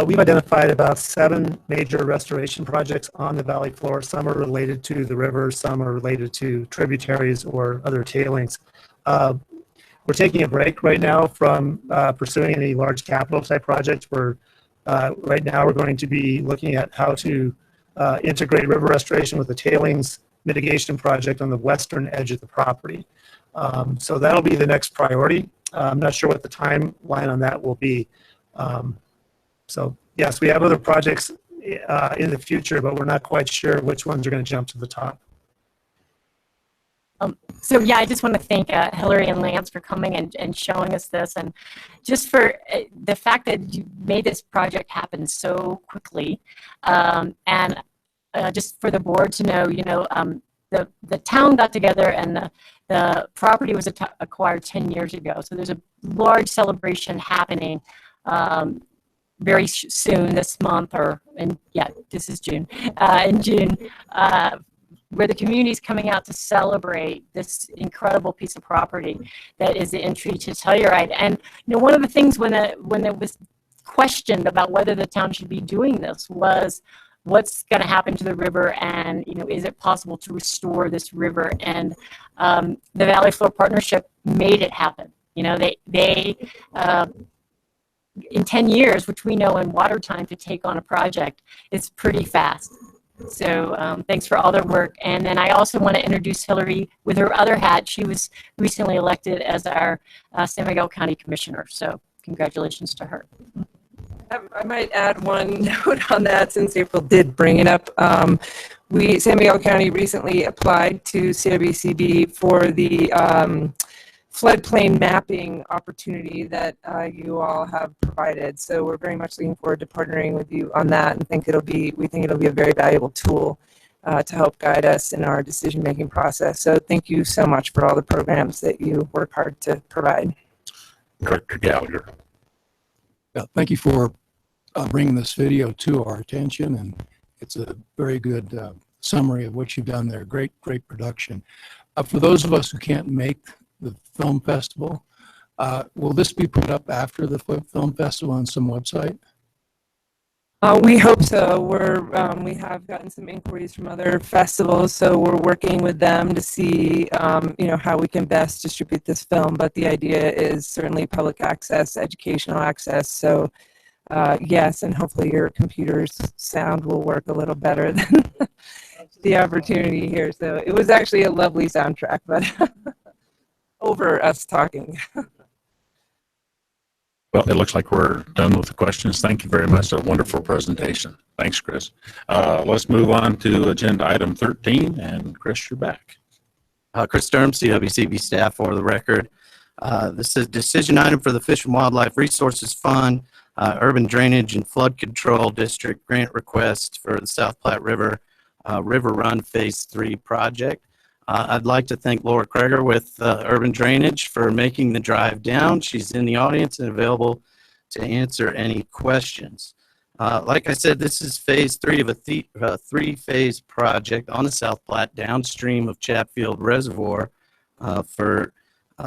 Speaker 1: We've identified about 7 major restoration projects on the valley floor. Some are related to the river, some are related to tributaries or other tailings. We're taking a break right now from pursuing any large capital type projects. Right now we're going to be looking at how to integrate river restoration with the tailings mitigation project on the western edge of the property. So that'll be the next priority. I'm not sure what the timeline on that will be. So yes, we have other projects in the future, but we're not quite sure which ones are going to jump to the top.
Speaker 18: So yeah, I just want to thank Hillary and Lance for coming and showing us this, and just for the fact that you made this project happen so quickly, and just for the board to know, the town got together and the property was acquired 10 years ago. So there's a large celebration happening very soon this month, this is June, in June, where the community is coming out to celebrate this incredible piece of property that is the entry to Telluride. And one of the things when it was questioned about whether the town should be doing this was what's going to happen to the river, and is it possible to restore this river? And the Valley Floor Partnership made it happen. They in 10 years, which we know in water time to take on a project, is pretty fast. So thanks for all their work. And then I also want to introduce Hillary with her other hat. She was recently elected as our San Miguel County Commissioner. So congratulations to her.
Speaker 12: I might add one note on that, since April did bring it up. San Miguel County recently applied to CWCB for the floodplain mapping opportunity that you all have provided. So we're very much looking forward to partnering with you on that, and we think it'll be a very valuable tool to help guide us in our decision-making process. So thank you so much for all the programs that you work hard to provide.
Speaker 2: Director Gallagher.
Speaker 19: Yeah, thank you for bringing this video to our attention, and it's a very good summary of what you've done there. Great production. For those of us who can't make the film festival, will this be put up after the film festival on some website?
Speaker 12: We hope so. We have gotten some inquiries from other festivals, so we're working with them to see how we can best distribute this film. But the idea is certainly public access, educational access. So yes, and hopefully your computer's sound will work a little better than the opportunity here. So it was actually a lovely soundtrack, but over us talking.
Speaker 2: Well, it looks like we're done with the questions. Thank you very much. A wonderful presentation. Thanks, Chris. Let's move on to agenda item 13. And Chris, you're back.
Speaker 11: Chris Sturm, CWCB staff, for the record. This is a decision item for the Fish and Wildlife Resources Fund, Urban Drainage and Flood Control District grant request for the South Platte River River Run Phase 3 project. I'd like to thank Laura Kreger with Urban Drainage for making the drive down. She's in the audience and available to answer any questions. Like I said, this is Phase 3 of a three-phase project on the South Platte downstream of Chatfield Reservoir for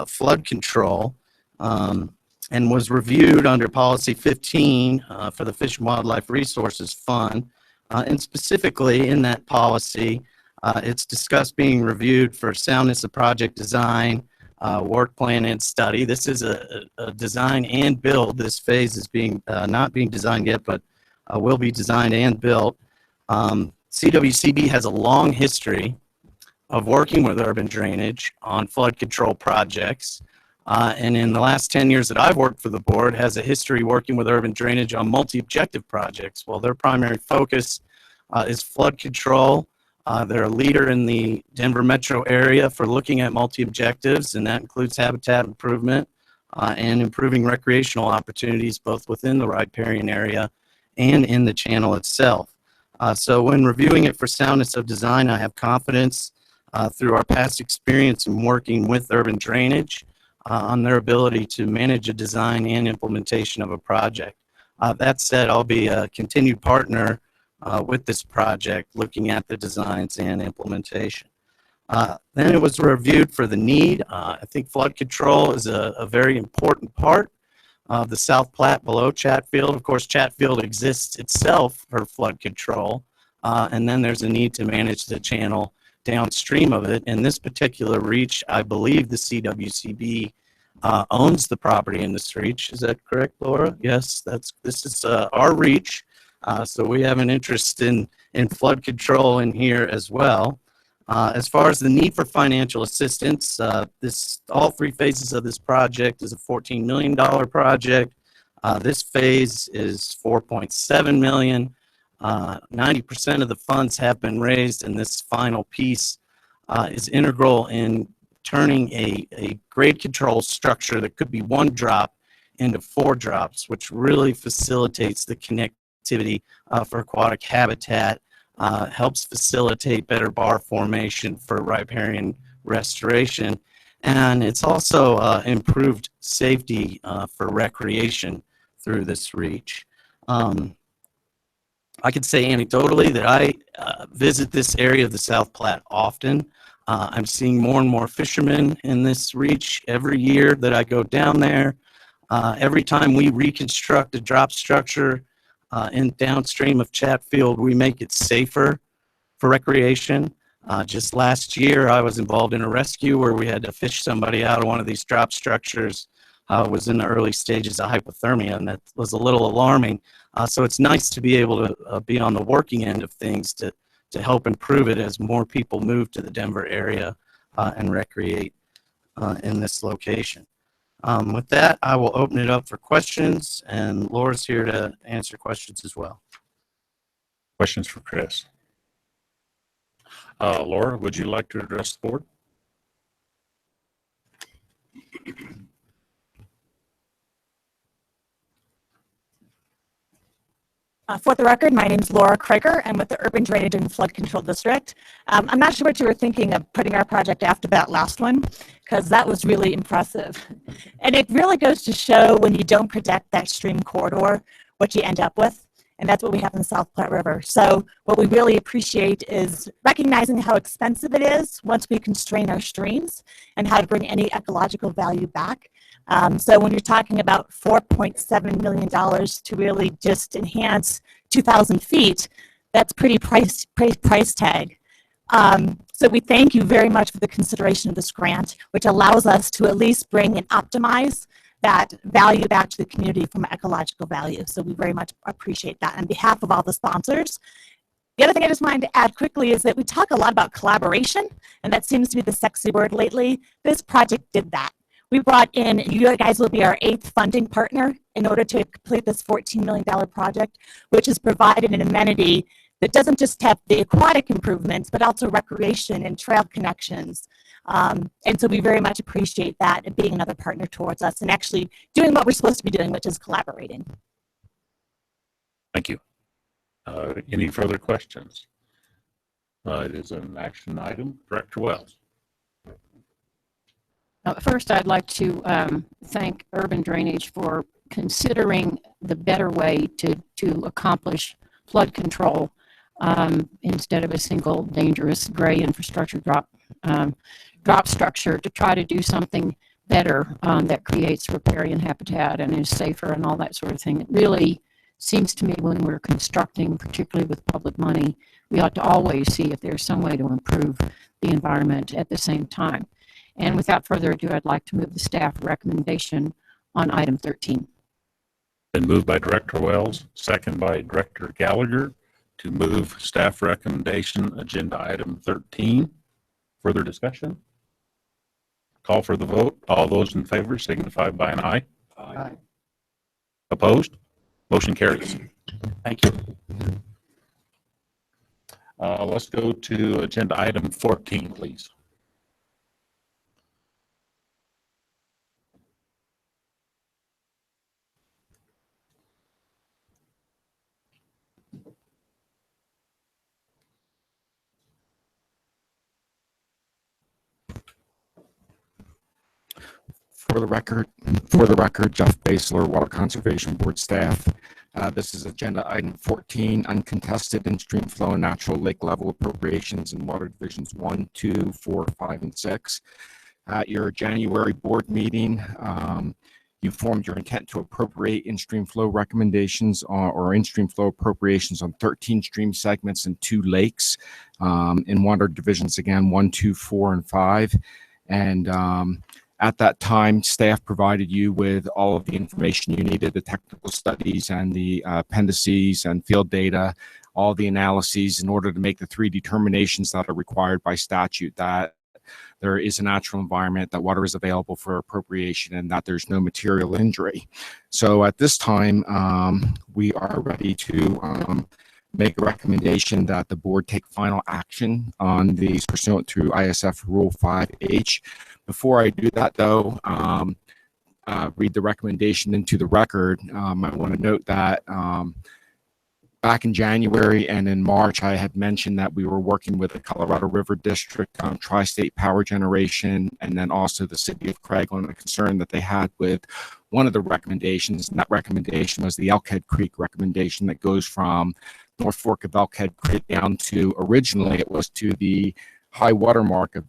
Speaker 11: flood control, and was reviewed under Policy 15 for the Fish and Wildlife Resources Fund. And specifically in that policy, it's discussed being reviewed for soundness of project design, work plan, and study. This is a design and build. This phase is not being designed yet, but will be designed and built. CWCB has a long history of working with urban drainage on flood control projects. And in the last 10 years that I've worked for the board, has a history working with urban drainage on multi-objective projects. Well, their primary focus is flood control. They're a leader in the Denver metro area for looking at multi-objectives, and that includes habitat improvement and improving recreational opportunities both within the riparian area and in the channel itself. So when reviewing it for soundness of design, I have confidence through our past experience in working with urban drainage on their ability to manage a design and implementation of a project. That said, I'll be a continued partner with this project, looking at the designs and implementation. Then it was reviewed for the need. I think flood control is a very important part of the South Platte below Chatfield. Of course, Chatfield exists itself for flood control, and then there's a need to manage the channel downstream of it. In this particular reach, I believe the CWCB owns the property in this reach. Is that correct, Laura? Yes, this is our reach. So we have an interest in flood control in here as well. As far as the need for financial assistance, all three phases of this project is a $14 million project. This phase is $4.7 million. 90% of the funds have been raised, and this final piece is integral in turning a grade control structure that could be one drop into 4 drops, which really facilitates the connectivity for aquatic habitat, helps facilitate better bar formation for riparian restoration, and it's also improved safety for recreation through this reach. I could say anecdotally that I visit this area of the South Platte often. I'm seeing more and more fishermen in this reach every year that I go down there. Every time we reconstruct a drop structure in downstream of Chatfield, we make it safer for recreation. Just last year, I was involved in a rescue where we had to fish somebody out of one of these drop structures. Was in the early stages of hypothermia, and that was a little alarming. So it's nice to be able to be on the working end of things to help improve it as more people move to the Denver area and recreate in this location. With that, I will open it up for questions, and Laura's here to answer questions as well.
Speaker 2: Questions for Chris? Laura, would you like to address the board?
Speaker 20: For the record, my name is Laura Krager. I'm with the Urban Drainage and Flood Control District. I'm not sure what you were thinking of putting our project after that last one, because that was really impressive. And it really goes to show when you don't protect that stream corridor, what you end up with. And that's what we have in the South Platte River. So what we really appreciate is recognizing how expensive it is once we constrain our streams and how to bring any ecological value back. So when you're talking about $4.7 million to really just enhance 2,000 feet, that's pretty price tag. So we thank you very much for the consideration of this grant, which allows us to at least bring and optimize that value back to the community from ecological value. So we very much appreciate that on behalf of all the sponsors. The other thing I just wanted to add quickly is that we talk a lot about collaboration, and that seems to be the sexy word lately. This project did that. We brought in, you guys will be our 8th funding partner in order to complete this $14 million project, which has provided an amenity that doesn't just have the aquatic improvements, but also recreation and trail connections. And so we very much appreciate that and being another partner towards us and actually doing what we're supposed to be doing, which is collaborating.
Speaker 2: Thank you. Any further questions? It is an action item. Director Wells.
Speaker 18: First, I'd like to thank Urban Drainage for considering the better way to accomplish flood control instead of a single dangerous gray infrastructure drop structure, to try to do something better that creates riparian habitat and is safer and all that sort of thing. It really seems to me when we're constructing, particularly with public money, we ought to always see if there's some way to improve the environment at the same time. And without further ado, I'd like to move the staff recommendation on item 13.
Speaker 2: Been moved by Director Wells, second by Director Gallagher, to move staff recommendation agenda item 13. Further discussion? Call for the vote. All those in favor signify by an aye.
Speaker 11: Aye.
Speaker 2: Opposed? Motion carries.
Speaker 11: Thank you.
Speaker 2: Let's go to agenda item 14, please.
Speaker 21: For the record, Jeff Basler, Water Conservation Board staff. This is agenda item 14, uncontested in-stream flow and natural lake level appropriations in water divisions 1, 2, 4, 5, and 6. At your January board meeting, you formed your intent to appropriate in-stream flow recommendations or in-stream flow appropriations on 13 stream segments and 2 lakes in water divisions, again, 1, 2, 4, and 5. And at that time, staff provided you with all of the information you needed, the technical studies and the appendices and field data, all the analyses in order to make the 3 determinations that are required by statute, that there is a natural environment, that water is available for appropriation, and that there's no material injury. So at this time, we are ready to make a recommendation that the board take final action on these pursuant to ISF Rule 5H. Before I do that, though, read the recommendation into the record, I want to note that back in January and in March, I had mentioned that we were working with the Colorado River District on Tri-State Power Generation, and then also the City of Craig on a concern that they had with one of the recommendations, and that recommendation was the Elkhead Creek recommendation that goes from North Fork of Elkhead Creek down to, originally it was to the high water mark of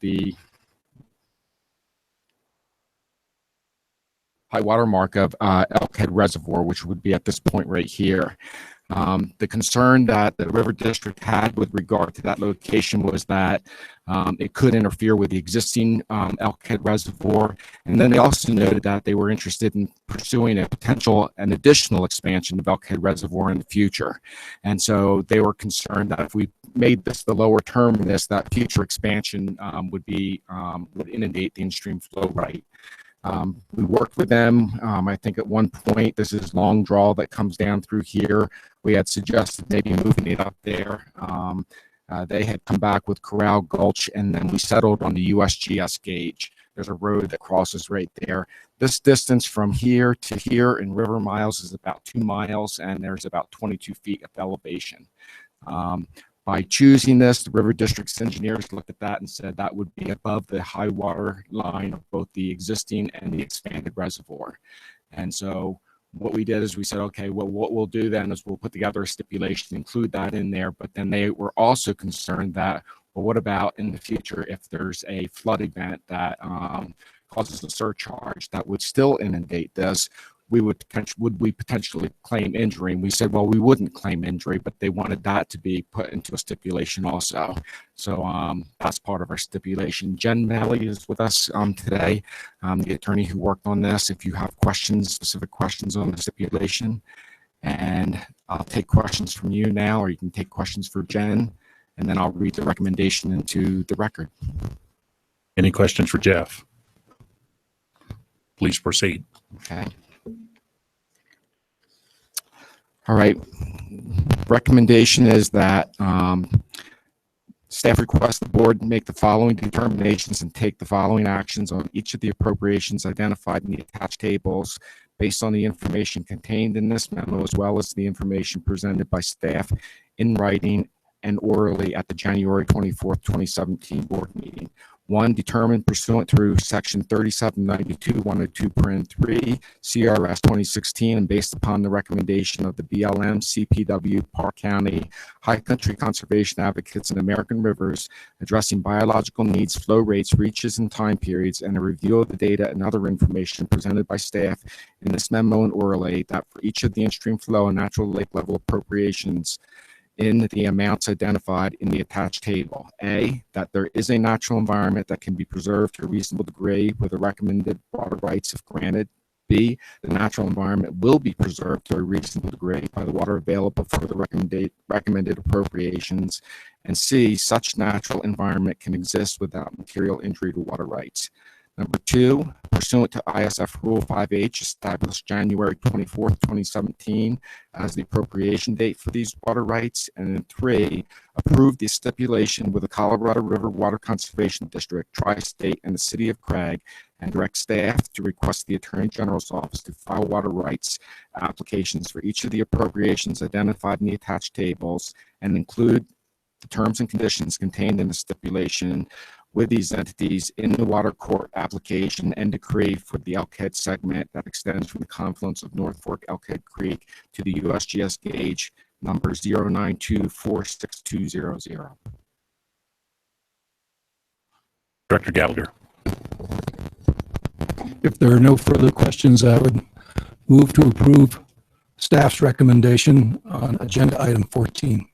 Speaker 21: Elkhead Reservoir, which would be at this point right here. The concern that the River District had with regard to that location was that it could interfere with the existing Elkhead Reservoir. And then they also noted that they were interested in pursuing an additional expansion of Elkhead Reservoir in the future. And so they were concerned that if we made this the lower terminus, that future expansion would inundate the in-stream flow right. We worked with them. I think at one point, this is long draw that comes down through here. We had suggested maybe moving it up there. They had come back with Corral Gulch, and then we settled on the USGS gauge. There's a road that crosses right there. This distance from here to here in river miles is about 2 miles, and there's about 22 feet of elevation. By choosing this, the River District's engineers looked at that and said that would be above the high water line of both the existing and the expanded reservoir. And so what we did is we said, okay, well, what we'll do then is we'll put together a stipulation, include that in there. But then they were also concerned that, well, what about in the future if there's a flood event that causes a surcharge that would still inundate this? Would we potentially claim injury? And we said, well, we wouldn't claim injury, but they wanted that to be put into a stipulation also. So that's part of our stipulation. Jen Malley is with us today, the attorney who worked on this. If you have questions, specific questions on the stipulation, and I'll take questions from you now, or you can take questions for Jen, and then I'll read the recommendation into the record.
Speaker 2: Any questions for Jeff? Please proceed.
Speaker 21: Okay. All right. Recommendation is that staff requests the board make the following determinations and take the following actions on each of the appropriations identified in the attached tables based on the information contained in this memo, as well as the information presented by staff in writing and orally at the January 24th, 2017 board meeting. 1, determined pursuant through section 3792-102(3) CRS 2016 and based upon the recommendation of the BLM, CPW, Park County, High Country Conservation Advocates, and American Rivers, addressing biological needs, flow rates, reaches, and time periods, and a review of the data and other information presented by staff in this memo and orally, that for each of the in-stream flow and natural lake level appropriations in the amounts identified in the attached table. A, that there is a natural environment that can be preserved to a reasonable degree with the recommended water rights if granted. B, the natural environment will be preserved to a reasonable degree by the water available for the recommended appropriations. And C, such natural environment can exist without material injury to water rights. Number 2, pursuant to ISF Rule 5H, established January 24th, 2017 as the appropriation date for these water rights. And then 3, approve the stipulation with the Colorado River Water Conservation District, Tri-State, and the City of Craig, and direct staff to request the Attorney General's Office to file water rights applications for each of the appropriations identified in the attached tables and include the terms and conditions contained in the stipulation with these entities in the water court application and decree for the Elkhead segment that extends from the confluence of North Fork Elkhead Creek to the USGS gauge number 092-46200.
Speaker 2: Director Gallagher.
Speaker 19: If there are no further questions, I would move to approve staff's recommendation on agenda item 14.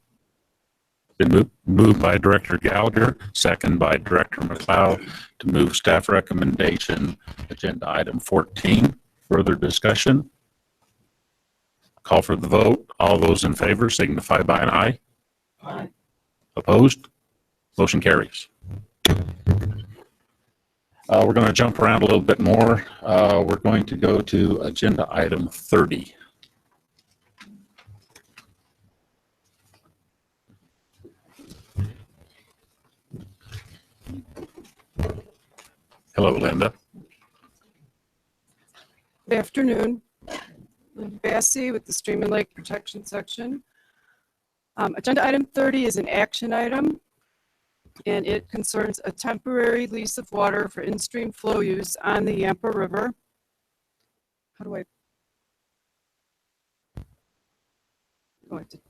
Speaker 2: Been moved by Director Gallagher, second by Director McLeod to move staff recommendation, agenda item 14. Further discussion? Call for the vote. All those in favor signify by an aye. Aye. Opposed? Motion carries. We're going to jump around a little bit more. We're going to go to agenda item 30. Hello, Linda.
Speaker 12: Good afternoon. Linda Bassi with the Stream and Lake Protection Section. Agenda item 30 is an action item, and it concerns a temporary lease of water for in-stream flow use on the Yampa River. How do I? Oh, I did.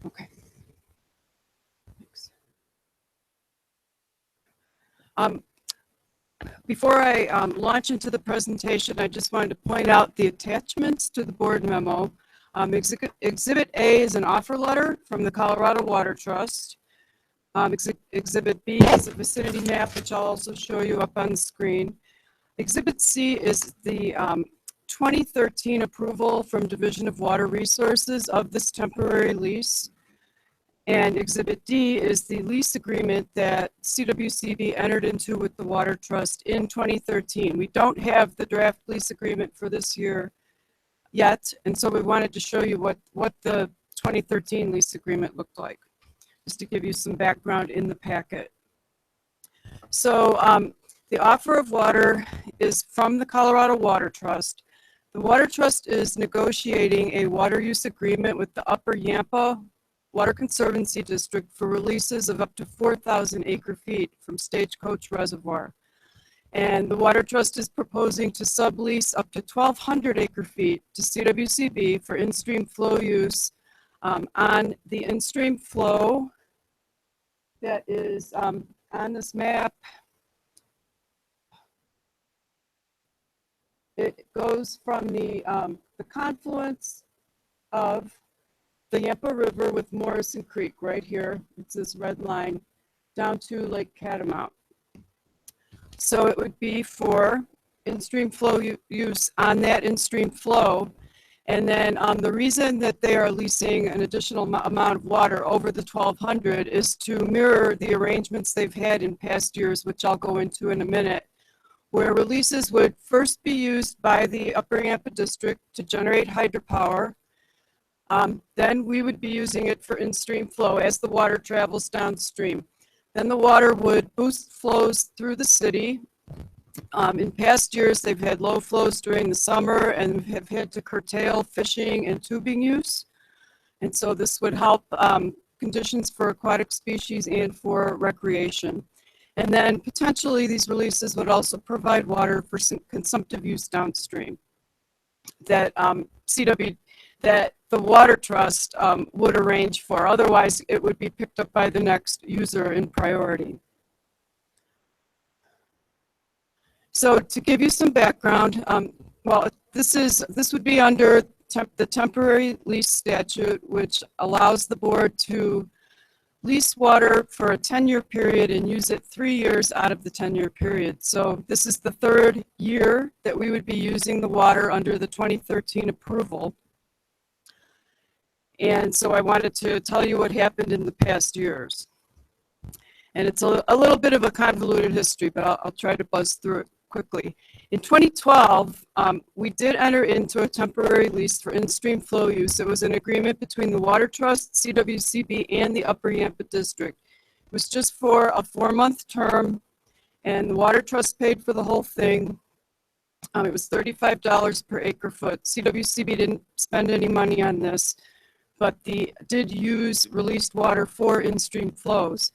Speaker 12: Okay. Thanks. Before I launch into the presentation, I just wanted to point out the attachments to the board memo. Exhibit A is an offer letter from the Colorado Water Trust. Exhibit B is a vicinity map, which I'll also show you up on the screen. Exhibit C is the 2013 approval from Division of Water Resources of this temporary lease. And Exhibit D is the lease agreement that CWCB entered into with the Water Trust in 2013. We don't have the draft lease agreement for this year yet, and so we wanted to show you what the 2013 lease agreement looked like, just to give you some background in the packet. So the offer of water is from the Colorado Water Trust. The Water Trust is negotiating a water use agreement with the Upper Yampa Water Conservancy District for releases of up to 4,000 acre-feet from Stagecoach Reservoir. And the Water Trust is proposing to sublease up to 1,200 acre-feet to CWCB for in-stream flow use on the in-stream flow that is on this map. It goes from the confluence of the Yampa River with Morrison Creek right here. It's this red line down to Lake Catamount. So it would be for in-stream flow use on that in-stream flow. And then the reason that they are leasing an additional amount of water over the 1,200 is to mirror the arrangements they've had in past years, which I'll go into in a minute, where releases would first be used by the Upper Yampa District to generate hydropower. Then we would be using it for in-stream flow as the water travels downstream. Then the water would boost flows through the city. In past years, they've had low flows during the summer and have had to curtail fishing and tubing use. And so this would help conditions for aquatic species and for recreation. And then potentially these releases would also provide water for consumptive use downstream that that the Water Trust would arrange for. Otherwise, it would be picked up by the next user in priority. So to give you some background, well, this would be under the temporary lease statute, which allows the board to lease water for a 10-year period and use it 3 years out of the 10-year period. So this is the 3rd year that we would be using the water under the 2013 approval. And so I wanted to tell you what happened in the past years. And it's a little bit of a convoluted history, but I'll try to buzz through it quickly. In 2012, we did enter into a temporary lease for in-stream flow use. It was an agreement between the Water Trust, CWCB, and the Upper Yampa District. It was just for a 4-month term, and the Water Trust paid for the whole thing. It was $35 per acre foot. CWCB didn't spend any money on this, but they did use released water for in-stream flows.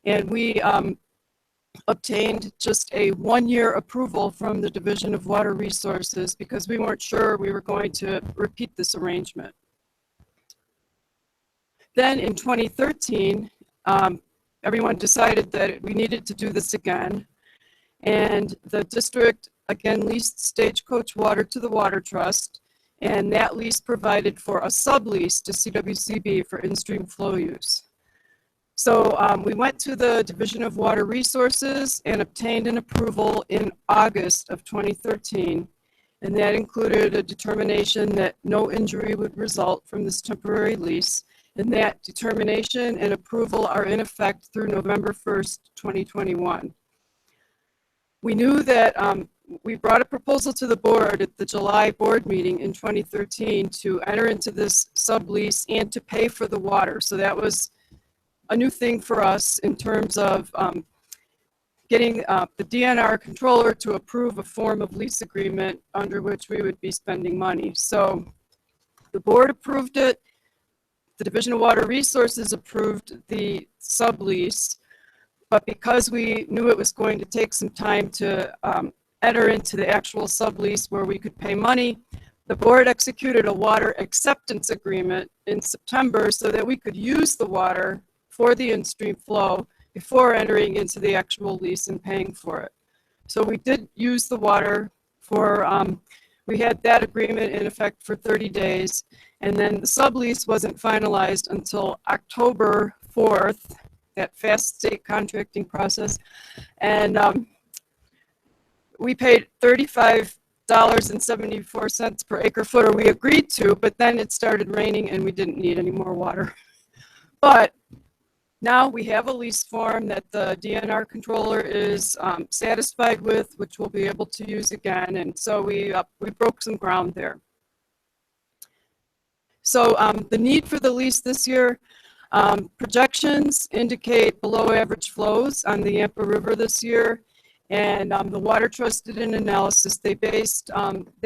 Speaker 12: And we obtained just a 1-year approval from the Division of Water Resources because we weren't sure we were going to repeat this arrangement. Then in 2013, everyone decided that we needed to do this again. And the district again leased Stagecoach water to the Water Trust. And that lease provided for a sublease to CWCB for in-stream flow use. So we went to the Division of Water Resources and obtained an approval in August of 2013. And that included a determination that no injury would result from this temporary lease. And that determination and approval are in effect through November 1st, 2021. We knew that we brought a proposal to the board at the July board meeting in 2013 to enter into this sublease and to pay for the water. So that was a new thing for us in terms of getting the DNR controller to approve a form of lease agreement under which we would be spending money. So the board approved it
Speaker 3: the Division of Water Resources approved the sublease, but because we knew it was going to take some time to enter into the actual sublease where we could pay money, the board executed a water acceptance agreement in September so that we could use the water for the in-stream flow before entering into the actual lease and paying for it. So we did use the water for, we had that agreement in effect for 30 days, and then the sublease wasn't finalized until October 4th, that fast state contracting process, and we paid $35.74 per acre foot, or we agreed to, but then it started raining and we didn't need any more water. But now we have a lease form that the DNR controller is satisfied with, which we'll be able to use again, and so we broke some ground there. So the need for the lease this year, projections indicate below average flows on the Yampa River this year. And the Water Trust did an analysis. They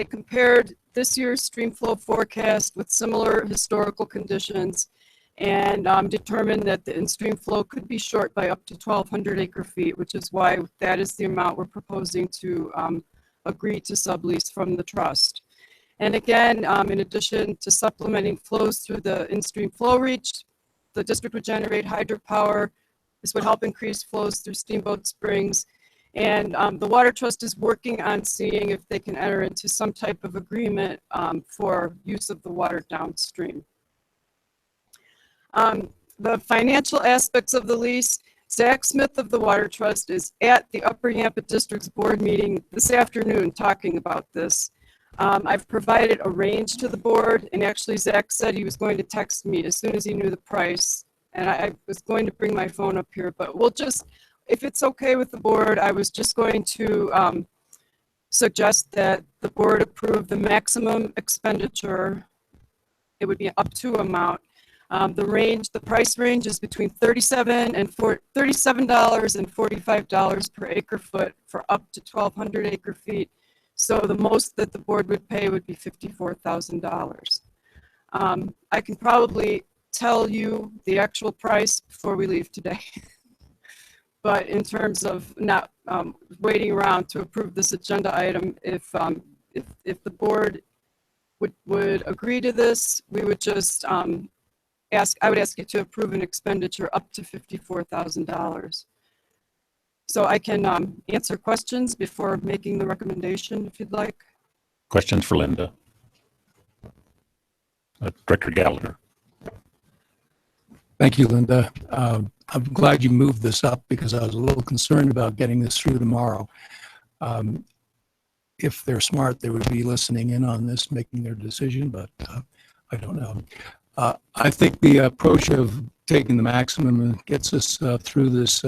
Speaker 3: compared this year's stream flow forecast with similar historical conditions and determined that the in-stream flow could be short by up to 1,200 acre feet, which is why that is the amount we're proposing to agree to sublease from the trust. And again, in addition to supplementing flows through the in-stream flow reach, the district would generate hydropower. This would help increase flows through Steamboat Springs. And the Water Trust is working on seeing if they can enter into some type of agreement for use of the water downstream. The financial aspects of the lease, Zach Smith of the Water Trust is at the Upper Yampa District's board meeting this afternoon talking about this. I've provided a range to the board, and actually Zach said he was going to text me as soon as he knew the price. And I was going to bring my phone up here, but we'll just, if it's okay with the board, I was just going to suggest that the board approve the maximum expenditure. It would be up to amount. The price range is between $37 and $45 per acre foot for up to 1,200 acre feet. So the most that the board would pay would be $54,000. I can probably tell you the actual price before we leave today. But in terms of not waiting around to approve this agenda item, if the board would agree to this, we would just I would ask you to approve an expenditure up to $54,000. So I can answer questions before making the recommendation if you'd like.
Speaker 2: Questions for Linda? Director Gallagher.
Speaker 19: Thank you, Linda. I'm glad you moved this up because I was a little concerned about getting this through tomorrow. If they're smart, they would be listening in on this, making their decision, but I don't know. I think the approach of taking the maximum gets us through this,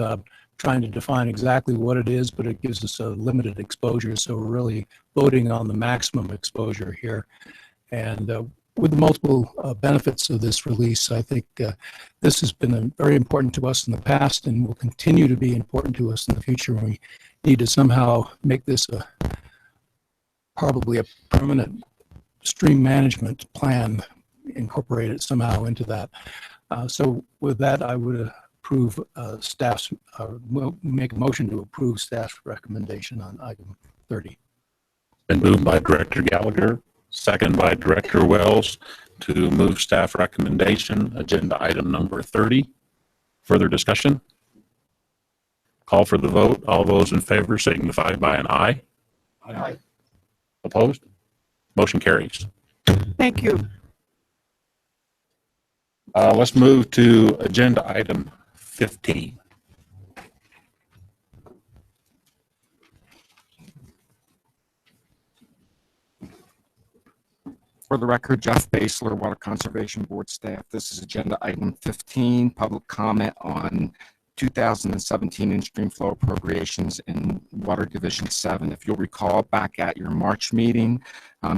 Speaker 19: trying to define exactly what it is, but it gives us a limited exposure. So we're really voting on the maximum exposure here. And with the multiple benefits of this release, I think this has been very important to us in the past and will continue to be important to us in the future. We need to somehow make this probably a permanent stream management plan, incorporate it somehow into that. So with that, I would approve staff's, make a motion to approve staff's recommendation on item 30.
Speaker 2: Been moved by Director Gallagher, second by Director Wells to move staff recommendation, agenda item number 30. Further discussion? Call for the vote. All those in favor signify by an aye.
Speaker 14: Aye.
Speaker 2: Opposed? Motion carries.
Speaker 3: Thank you.
Speaker 2: Let's move to agenda item 15.
Speaker 21: For the record, Jeff Basler, Water Conservation Board staff. This is agenda item 15, public comment on 2017 in-stream flow appropriations in Water Division 7. If you'll recall, back at your March meeting,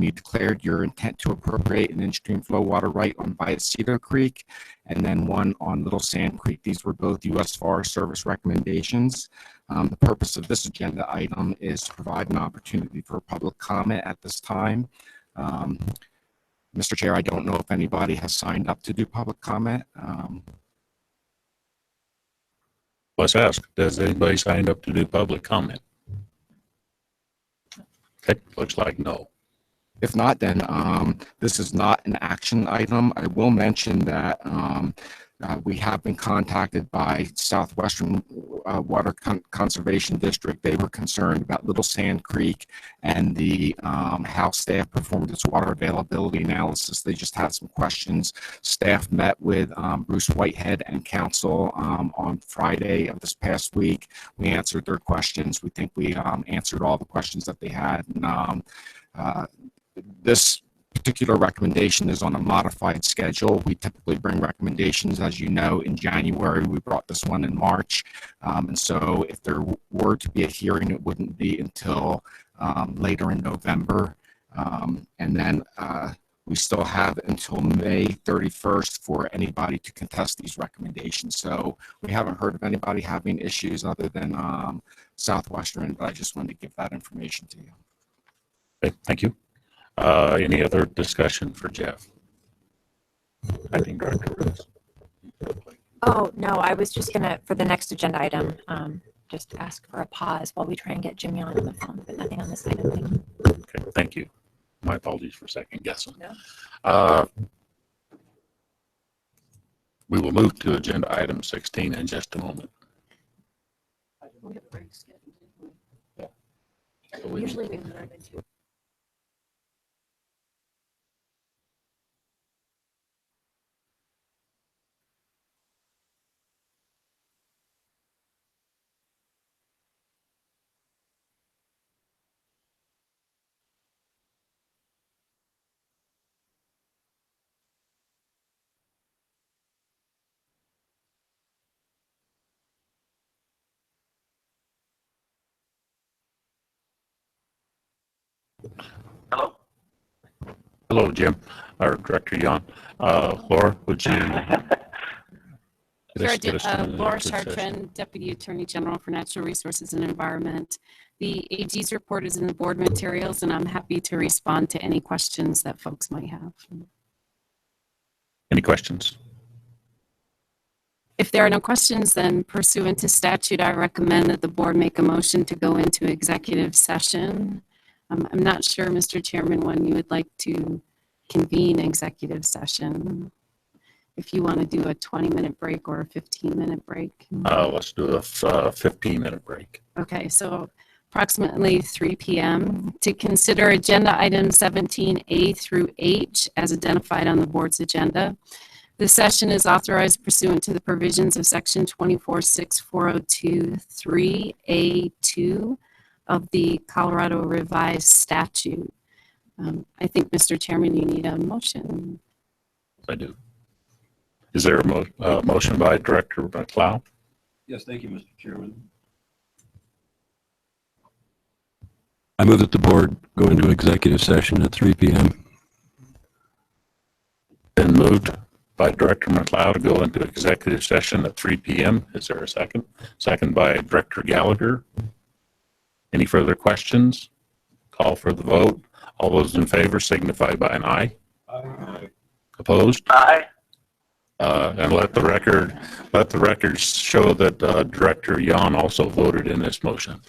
Speaker 21: you declared your intent to appropriate an in-stream flow water right on Bayecito Creek and then one on Little Sand Creek. These were both U.S. Forest Service recommendations. The purpose of this agenda item is to provide an opportunity for public comment at this time. Mr. Chair, I don't know if anybody has signed up to do public comment.
Speaker 2: Let's ask, does anybody signed up to do public comment? Okay, looks like no.
Speaker 21: If not, then this is not an action item. I will mention that we have been contacted by Southwestern Water Conservation District. They were concerned about Little Sand Creek and the how staff performed its water availability analysis. They just had some questions. Staff met with Bruce Whitehead and council on Friday of this past week. We answered their questions. We think we answered all the questions that they had. And, this particular recommendation is on a modified schedule. We typically bring recommendations, as you know, in January. We brought this one in March. And so if there were to be a hearing, it wouldn't be until later in November. And then we still have until May 31st for anybody to contest these recommendations. So we haven't heard of anybody having issues other than Southwestern, but I just wanted to give that information to you.
Speaker 2: Okay, thank you. Any other discussion for Jeff? Acting Director Rose.
Speaker 5: Oh, no, I was just gonna, for the next agenda item, just ask for a pause while we try and get Jimmy on the phone, but nothing on this item.
Speaker 2: Okay, thank you. My apologies for second guessing. No. We will move to agenda item 16 in just a moment.
Speaker 5: Usually we
Speaker 8: Hello?
Speaker 2: Hello, Jim, or Director Jan. Laura, would you?
Speaker 22: Sure,
Speaker 2: get us in
Speaker 22: Laura
Speaker 2: a good session?
Speaker 22: Chartrand, Deputy Attorney General for Natural Resources and Environment. The AG's report is in the board materials, and I'm happy to respond to any questions that folks might have.
Speaker 2: Any questions?
Speaker 22: If there are no questions, then pursuant to statute, I recommend that the board make a motion to go into executive session. I'm not sure, Mr. Chairman, when you would like to convene executive session. If you want to do a 20-minute break or a 15-minute break.
Speaker 2: Let's do a 15-minute break.
Speaker 22: Okay, so approximately 3 p.m. to consider agenda items 17A through H as identified on the board's agenda. This session is authorized pursuant to the provisions of section 246402(3)(a)(2) of the Colorado Revised Statute. I think, Mr. Chairman, you need a motion.
Speaker 2: I do. Is there a motion by Director McLeod?
Speaker 23: Yes, thank you, Mr. Chairman.
Speaker 24: I move that the board go into executive session at 3 p.m.
Speaker 2: Been moved by Director McLeod to go into executive session at 3 p.m. Is there a second? Second by Director Gallagher. Any further questions? Call for the vote. All those in favor signify by an aye.
Speaker 23: Aye.
Speaker 2: Opposed?
Speaker 8: Aye.
Speaker 2: And let the record show that Director Jan also voted in this motion.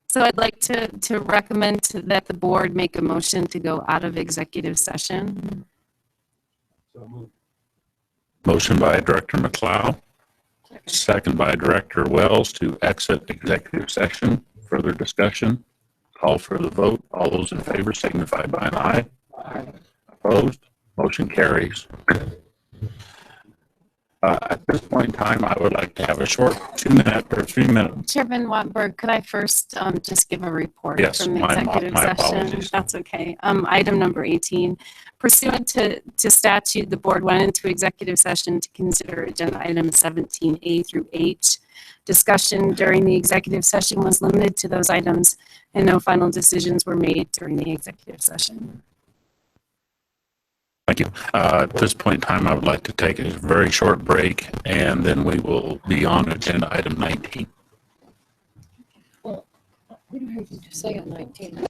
Speaker 22: So I'd like to recommend that the board make a motion to go out of executive session.
Speaker 2: Motion by Director McLeod, second by Director Wells to exit executive session. Further discussion? Call for the vote. All those in favor signify by an aye. Aye. Opposed? Motion carries. At this point in time, I would like to have a short 2-minute or 3-minute.
Speaker 22: Chairman Wattenberg, could I first just give a report
Speaker 2: Yes,
Speaker 22: from the
Speaker 2: my
Speaker 22: executive session?
Speaker 2: apologies.
Speaker 22: That's okay. Item number 18, pursuant to statute, the board went into executive session to consider agenda items 17A through H. Discussion during the executive session was limited to those items, and no final decisions were made during the executive session.
Speaker 2: Thank you. At this point in time, I would like to take a very short break, and then we will be on agenda item 19.
Speaker 18: Well, we don't have to say on 19.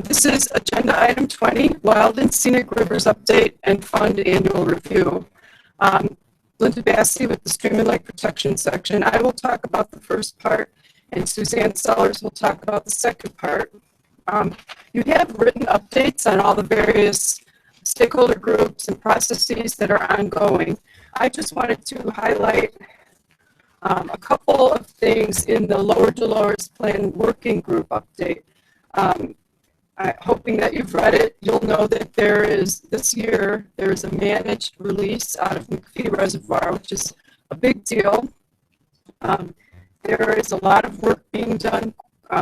Speaker 3: This is agenda item 20, Wild and Scenic Rivers Update and Fund Annual Review. Linda Bassey with the Stream and Lake Protection section. I will talk about the first part, and Suzanne Sellers will talk about the second part. You have written updates on all the various stakeholder groups and processes that are ongoing. I just wanted to highlight a couple of things in the Lower Dolores Plan Working Group update. Hoping that you've read it, you'll know that this year, there's a managed release out of McPhee Reservoir, which is a big deal. There is a lot of work being done,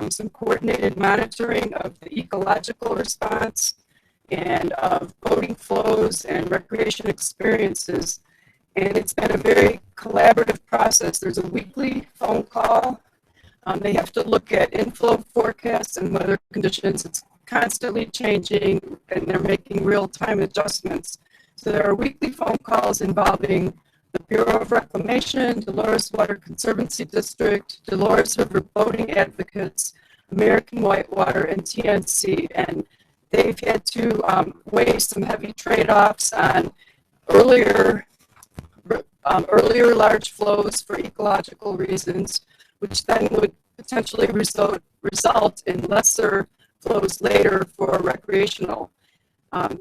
Speaker 3: some coordinated monitoring of the ecological response and of boating flows and recreation experiences. And it's been a very collaborative process. There's a weekly phone call. They have to look at inflow forecasts and weather conditions. It's constantly changing, and they're making real-time adjustments. So there are weekly phone calls involving the Bureau of Reclamation, Dolores Water Conservancy District, Dolores River Boating Advocates, American Whitewater, and TNC. And they've had to weigh some heavy trade-offs on earlier large flows for ecological reasons, which then would potentially result in lesser flows later for recreational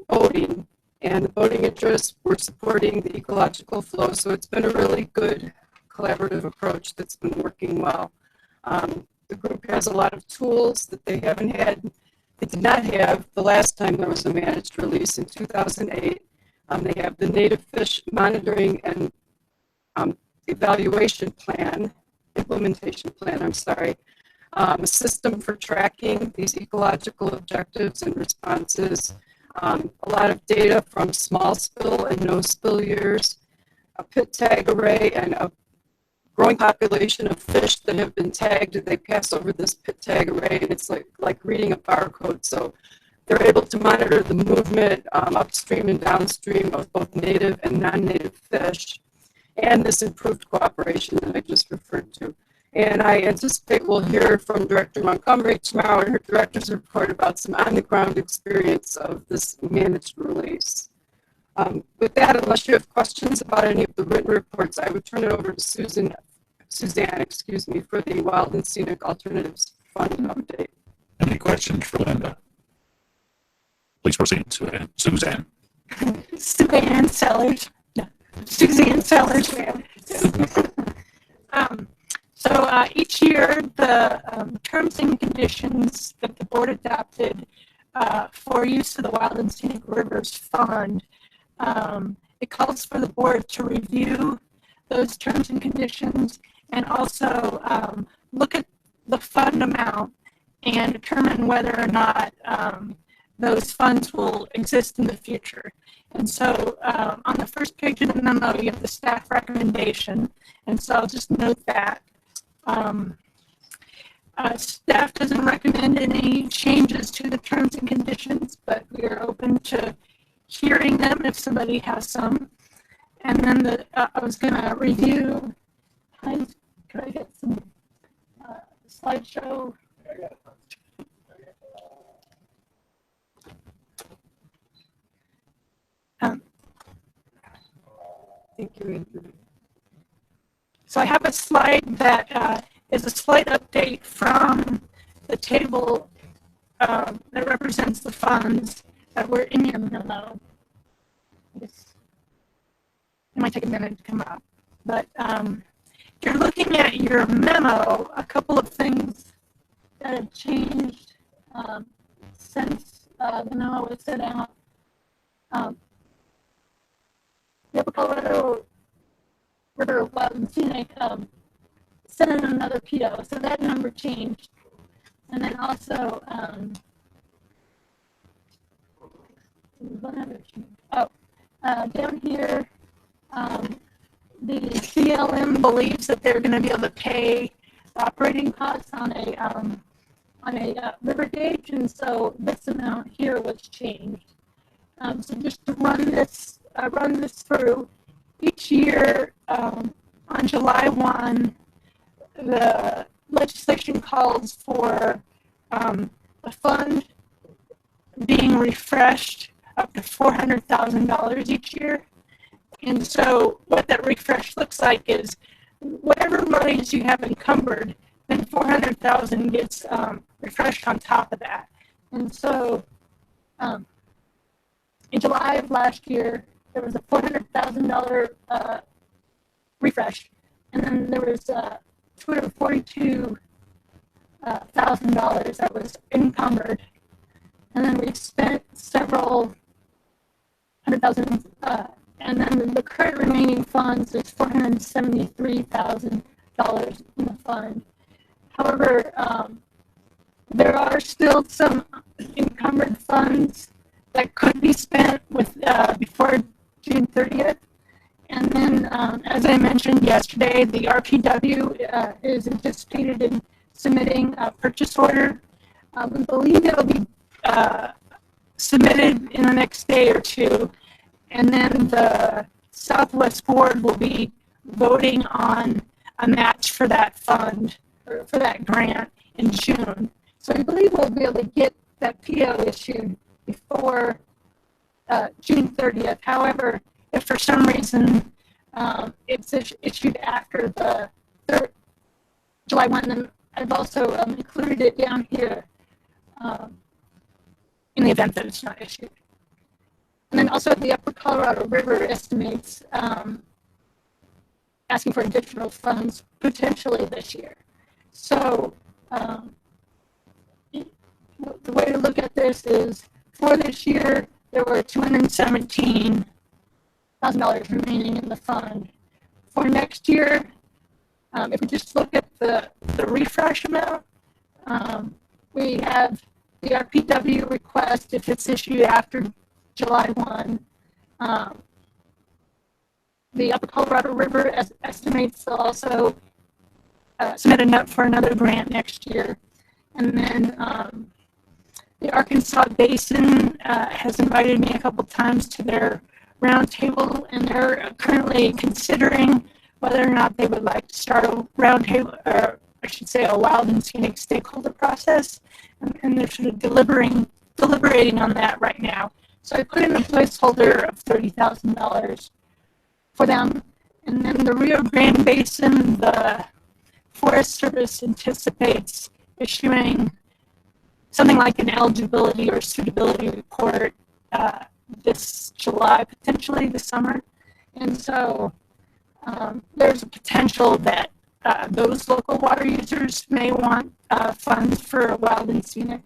Speaker 3: boating. And the boating interests were supporting the ecological flow, so it's been a really good collaborative approach that's been working well. The group has a lot of tools that they did not have the last time there was a managed release in 2008. They have the native fish monitoring and implementation plan, a system for tracking these ecological objectives and responses, a lot of data from small spill and no spill years, a pit tag array, and a growing population of fish that have been tagged. They pass over this pit tag array, and it's like reading a barcode. So they're able to monitor the movement upstream and downstream of both native and non-native fish, and this improved cooperation that I just referred to. And I anticipate we'll hear from Director Montgomery tomorrow in her director's report about some on-the-ground experience of this managed release. With that, unless you have questions about any of the written reports, I would turn it over to Suzanne, for the Wild and Scenic Alternatives Fund update.
Speaker 2: Any questions for Linda? Please proceed, Suzanne.
Speaker 4: Suzanne Sellers. No, Suzanne Sellers. So each year, the terms and conditions that the board adopted for use of the Wild and Scenic Rivers Fund, it calls for the board to review those terms and conditions and also look at the fund amount and determine whether or not those funds will exist in the future. And so on the first page of the memo, you have the staff recommendation. And so I'll just note that. Staff doesn't recommend any changes to the terms and conditions, but we are open to hearing them if somebody has some. And then I was going to review. Could I get some slideshow?
Speaker 3: Thank you, Andrew.
Speaker 4: So I have a slide that is a slight update from the table that represents the funds that were in your memo. It might take a minute to come up, but if you're looking at your memo, a couple of things that have changed since the memo was sent out. The Colorado River Wild and Scenic sent in another PO, so that number changed. And then also, down here, the CLM believes that they're going to be able to pay operating costs on a river gauge, and so this amount here was changed. So just to run this through, each year on July 1, the legislation calls for a fund being refreshed up to $400,000 each year. And so what that refresh looks like is whatever monies you have encumbered, then 400,000 gets refreshed on top of that. And so in July of last year, there was a $400,000 refresh, and then there was $242,000 that was encumbered, and then we've spent several $100,000, and then the current remaining funds is $473,000 in the fund. However, there are still some encumbered funds that could be spent with before June 30th. And then, as I mentioned yesterday, the RPW is anticipated in submitting a purchase order. We believe it'll be submitted in the next day or two. And then the Southwest Board will be voting on a match for that fund, or for that grant in June. So I believe we'll be able to get that PO issued before June 30th. However, if for some reason it's issued after the July 1, then I've also included it down here in the event that it's not issued. And then also the Upper Colorado River estimates asking for additional funds potentially this year. So the way to look at this is for this year, there were $217,000 remaining in the fund. For next year, if we just look at the refresh amount, we have the RPW request if it's issued after July 1. The Upper Colorado River estimates they'll also submit for another grant next year. And then the Arkansas Basin has invited me a couple times to their roundtable, and they're currently considering whether or not they would like to start a roundtable, or I should say a wild and scenic stakeholder process, and they're sort of deliberating on that right now. So I put in a placeholder of $30,000 for them. And then the Rio Grande Basin, the Forest Service anticipates issuing something like an eligibility or suitability report this July, potentially this summer. And so there's a potential that those local water users may want funds for a wild and scenic.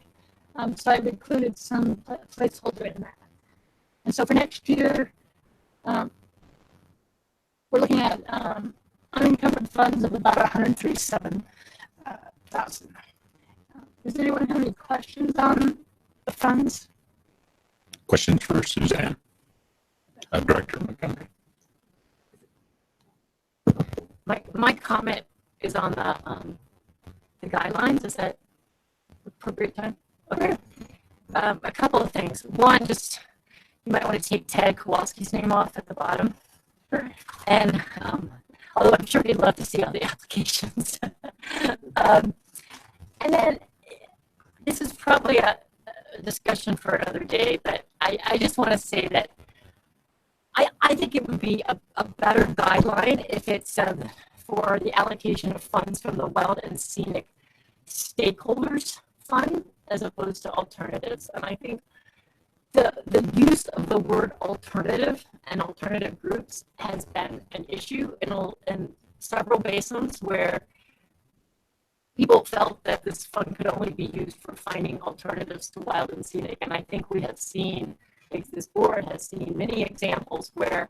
Speaker 4: So I've included some placeholder in that. And so for next year, we're looking at unencumbered funds of about $137,000. Does anyone have any questions on the funds?
Speaker 2: Questions for Suzanne? Director Montgomery.
Speaker 18: My comment is on the guidelines. Is that appropriate time? Okay. A couple of things. One, just you might want to take Ted Kowalski's name off at the bottom. Sure. And although I'm sure he'd love to see all the applications. And then this is probably a discussion for another day, but I just want to say that I think it would be a better guideline if it's for the allocation of funds from the Wild and Scenic Stakeholders Fund as opposed to alternatives. And I think the use of the word alternative and alternative groups has been an issue in several basins where people felt that this fund could only be used for finding alternatives to wild and scenic. And I think we have seen, this board has seen many examples where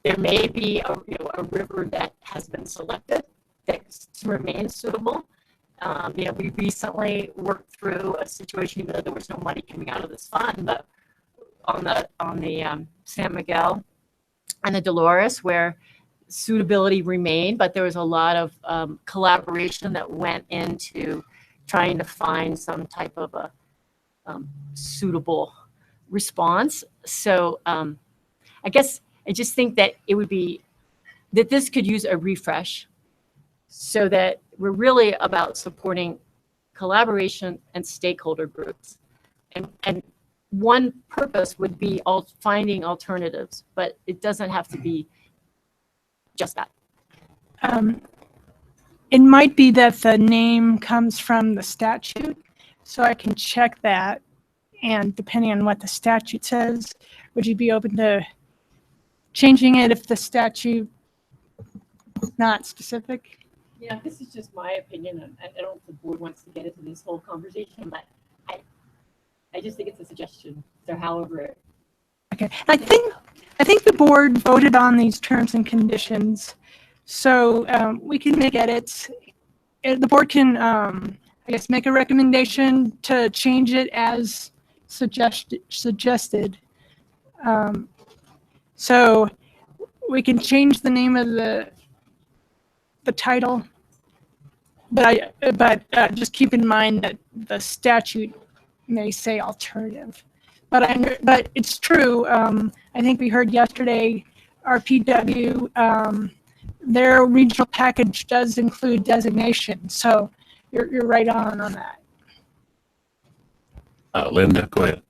Speaker 18: there may be a river that has been selected that remains suitable. We recently worked through a situation, even though there was no money coming out of this fund, but on the San Miguel and the Dolores, where suitability remained, but there was a lot of collaboration that went into trying to find some type of a suitable response. So I guess I just think that it would be that this could use a refresh, so that we're really about supporting collaboration and stakeholder groups, and one purpose would be finding alternatives, but it doesn't have to be just that.
Speaker 4: It might be that the name comes from the statute, so I can check that. And depending on what the statute says, would you be open to changing it if the statute is not specific?
Speaker 18: Yeah, this is just my opinion. I don't know if the board wants to get into this whole conversation, but I just think it's a suggestion. So however.
Speaker 4: Okay, I think the board voted on these terms and conditions, so we can make edits. The board can, I guess, make a recommendation to change it as suggested. So we can change the name of the title, but just keep in mind that the statute may say alternative. But it's true. I think we heard yesterday, RPW, their regional package does include designation. So you're right on that.
Speaker 2: Linda, go ahead.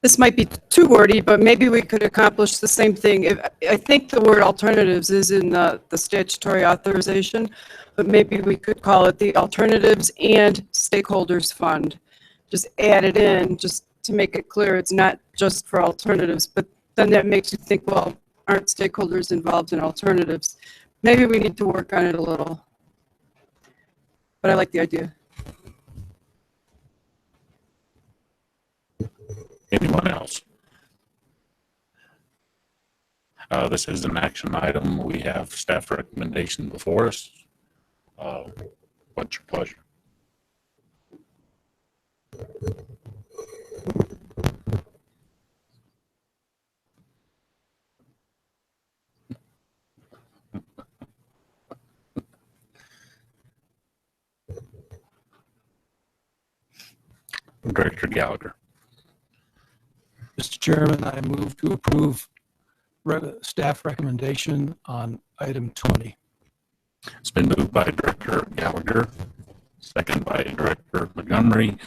Speaker 3: This might be too wordy, but maybe we could accomplish the same thing. I think the word alternatives is in the statutory authorization, but maybe we could call it the Alternatives and Stakeholders Fund. Just add it in, just to make it clear it's not just for alternatives, but then that makes you think, well, aren't stakeholders involved in alternatives? Maybe we need to work on it a little. But I like the idea.
Speaker 2: Anyone else? This is an action item. We have staff recommendation before us. What's your pleasure? Director Gallagher.
Speaker 19: Mr. Chairman, I move to approve staff recommendation on item 20.
Speaker 2: It's been moved by Director Gallagher, second by Director Montgomery,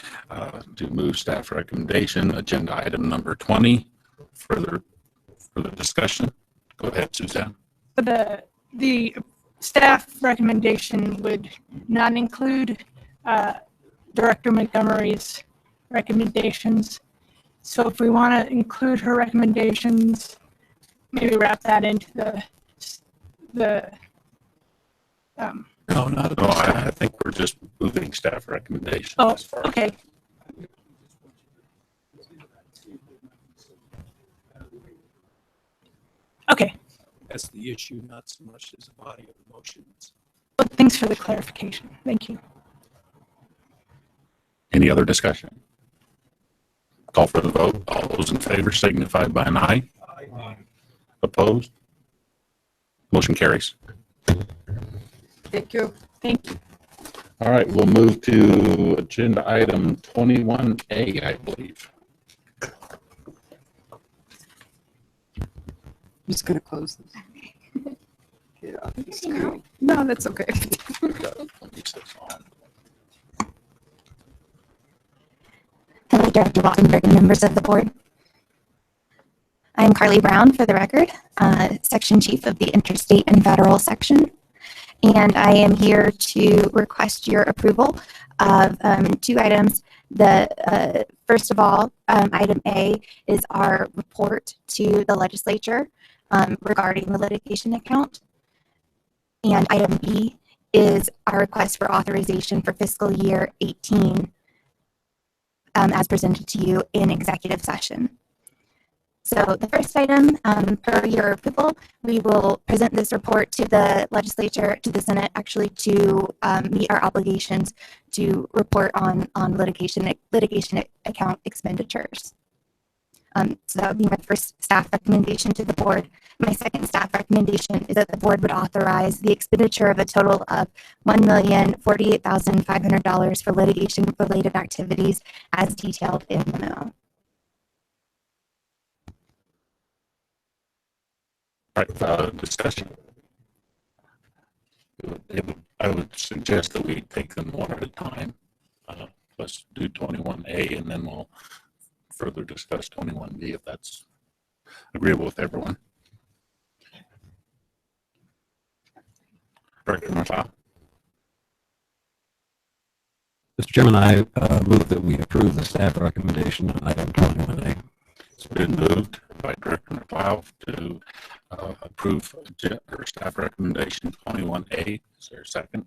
Speaker 2: to move staff recommendation, agenda item number 20. Further discussion? Go ahead, Suzanne.
Speaker 4: The staff recommendation would not include Director Montgomery's recommendations. So if we want to include her recommendations, maybe wrap that into the
Speaker 19: no, not at
Speaker 2: all.
Speaker 19: all.
Speaker 2: I think we're just moving staff recommendations.
Speaker 4: Oh, okay. Okay.
Speaker 19: That's the issue, not so much as the body of the motions.
Speaker 4: Well, thanks for the clarification. Thank you.
Speaker 2: Any other discussion? Call for the vote. All those in favor signify by an aye. Aye. Opposed? Motion carries.
Speaker 3: Thank you.
Speaker 4: Thank you.
Speaker 2: All right, we'll move to agenda item 21A, I believe.
Speaker 3: I'm just going to close this. Yeah, no, that's okay.
Speaker 6: Hello, Director Walkenberg and members of the board. I am Carly Brown, for the record, Section Chief of the Interstate and Federal Section, and I am here to request your approval of two items. First of all, item A is our report to the legislature regarding the litigation account, and item B is our request for authorization for fiscal year 18 as presented to you in executive session. So the first item, per your approval, we will present this report to the legislature, to the Senate, actually, to meet our obligations to report on litigation account expenditures. So that would be my first staff recommendation to the board. My second staff recommendation is that the board would authorize the expenditure of a total of $1,048,500 for litigation-related activities as detailed in the memo.
Speaker 2: All right, discussion. I would suggest that we take them one at a time. Let's do 21A, and then we'll further discuss 21B if that's agreeable with everyone. Director McLeod.
Speaker 24: Mr. Chairman, I move that we approve the staff recommendation on item 21A.
Speaker 2: It's been moved by Director McLeod to approve staff recommendation 21A. Is there a second?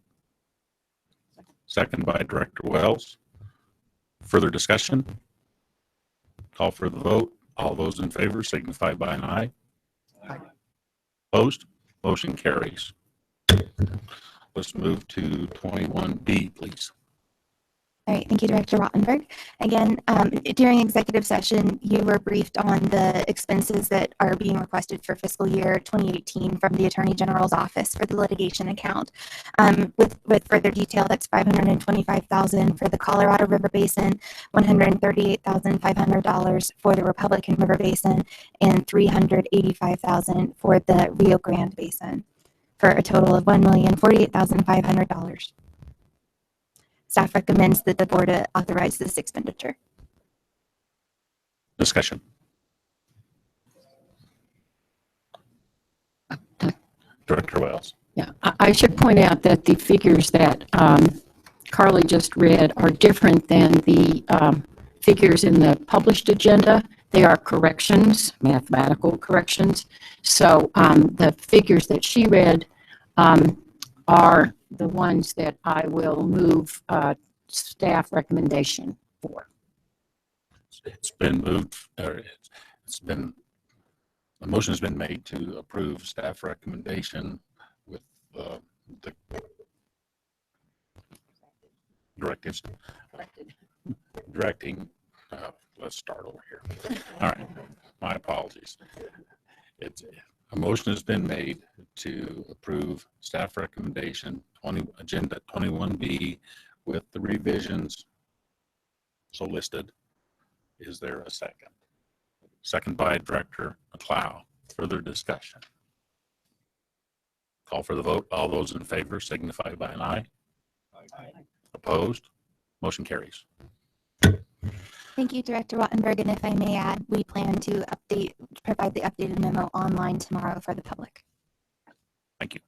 Speaker 2: Second by Director Wells. Further discussion? Call for the vote. All those in favor signify by an aye. Aye. Opposed? Motion carries. Let's move to 21B, please.
Speaker 6: All right, thank you, Director Rottenberg. Again, during executive session, you were briefed on the expenses that are being requested for fiscal year 2018 from the Attorney General's office for the litigation account. With further detail, that's $525,000 for the Colorado River Basin, $138,500 for the Republican River Basin, and $385,000 for the Rio Grande Basin, for a total of $1,048,500. Staff recommends that the board authorize this expenditure.
Speaker 2: Discussion. Director Wells.
Speaker 7: Yeah, I should point out that the figures that Carly just read are different than the figures in the published agenda. They are corrections, mathematical corrections. So the figures that she read are the ones that I will move staff recommendation for.
Speaker 2: It's been moved, or the motion has been made to approve staff recommendation with the directives. Directing, let's start over here. All right, my apologies. A motion has been made to approve staff recommendation agenda 21B with the revisions so listed. Is there a second? Second by Director McLeod. Further discussion. Call for the vote. All those in favor signify by an aye. Aye. Opposed? Motion carries.
Speaker 6: Thank you, Director Rottenberg. And if I may add, we plan to provide the updated memo online tomorrow for the public.
Speaker 2: Thank you.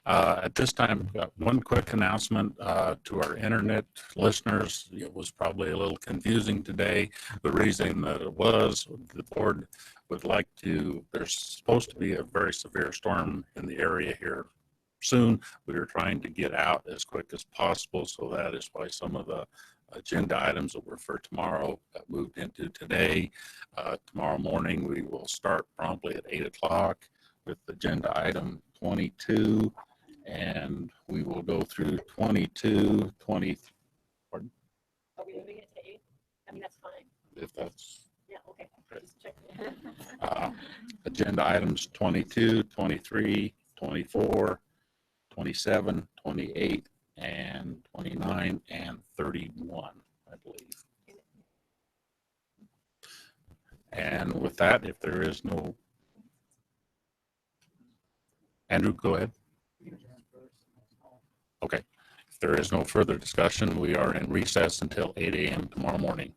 Speaker 2: At this time, one quick announcement to our internet listeners. It was probably a little confusing today. The reason that it was, the board would like to, there's supposed to be a very severe storm in the area here soon. We are trying to get out as quick as possible, so that is why some of the agenda items that were for tomorrow got moved into today. Tomorrow morning, we will start promptly at 8 o'clock with agenda item 22, and we will go through 22, 20. Pardon?
Speaker 18: Are we moving it to 8? I mean, that's fine.
Speaker 2: If that's.
Speaker 18: Yeah, okay. Just check.
Speaker 2: Agenda items 22, 23, 24, 27, 28, and 29, and 31, I believe. And with that, if there is no. Andrew, go ahead. Okay. If there is no further discussion, we are in recess until 8 a.m. tomorrow morning.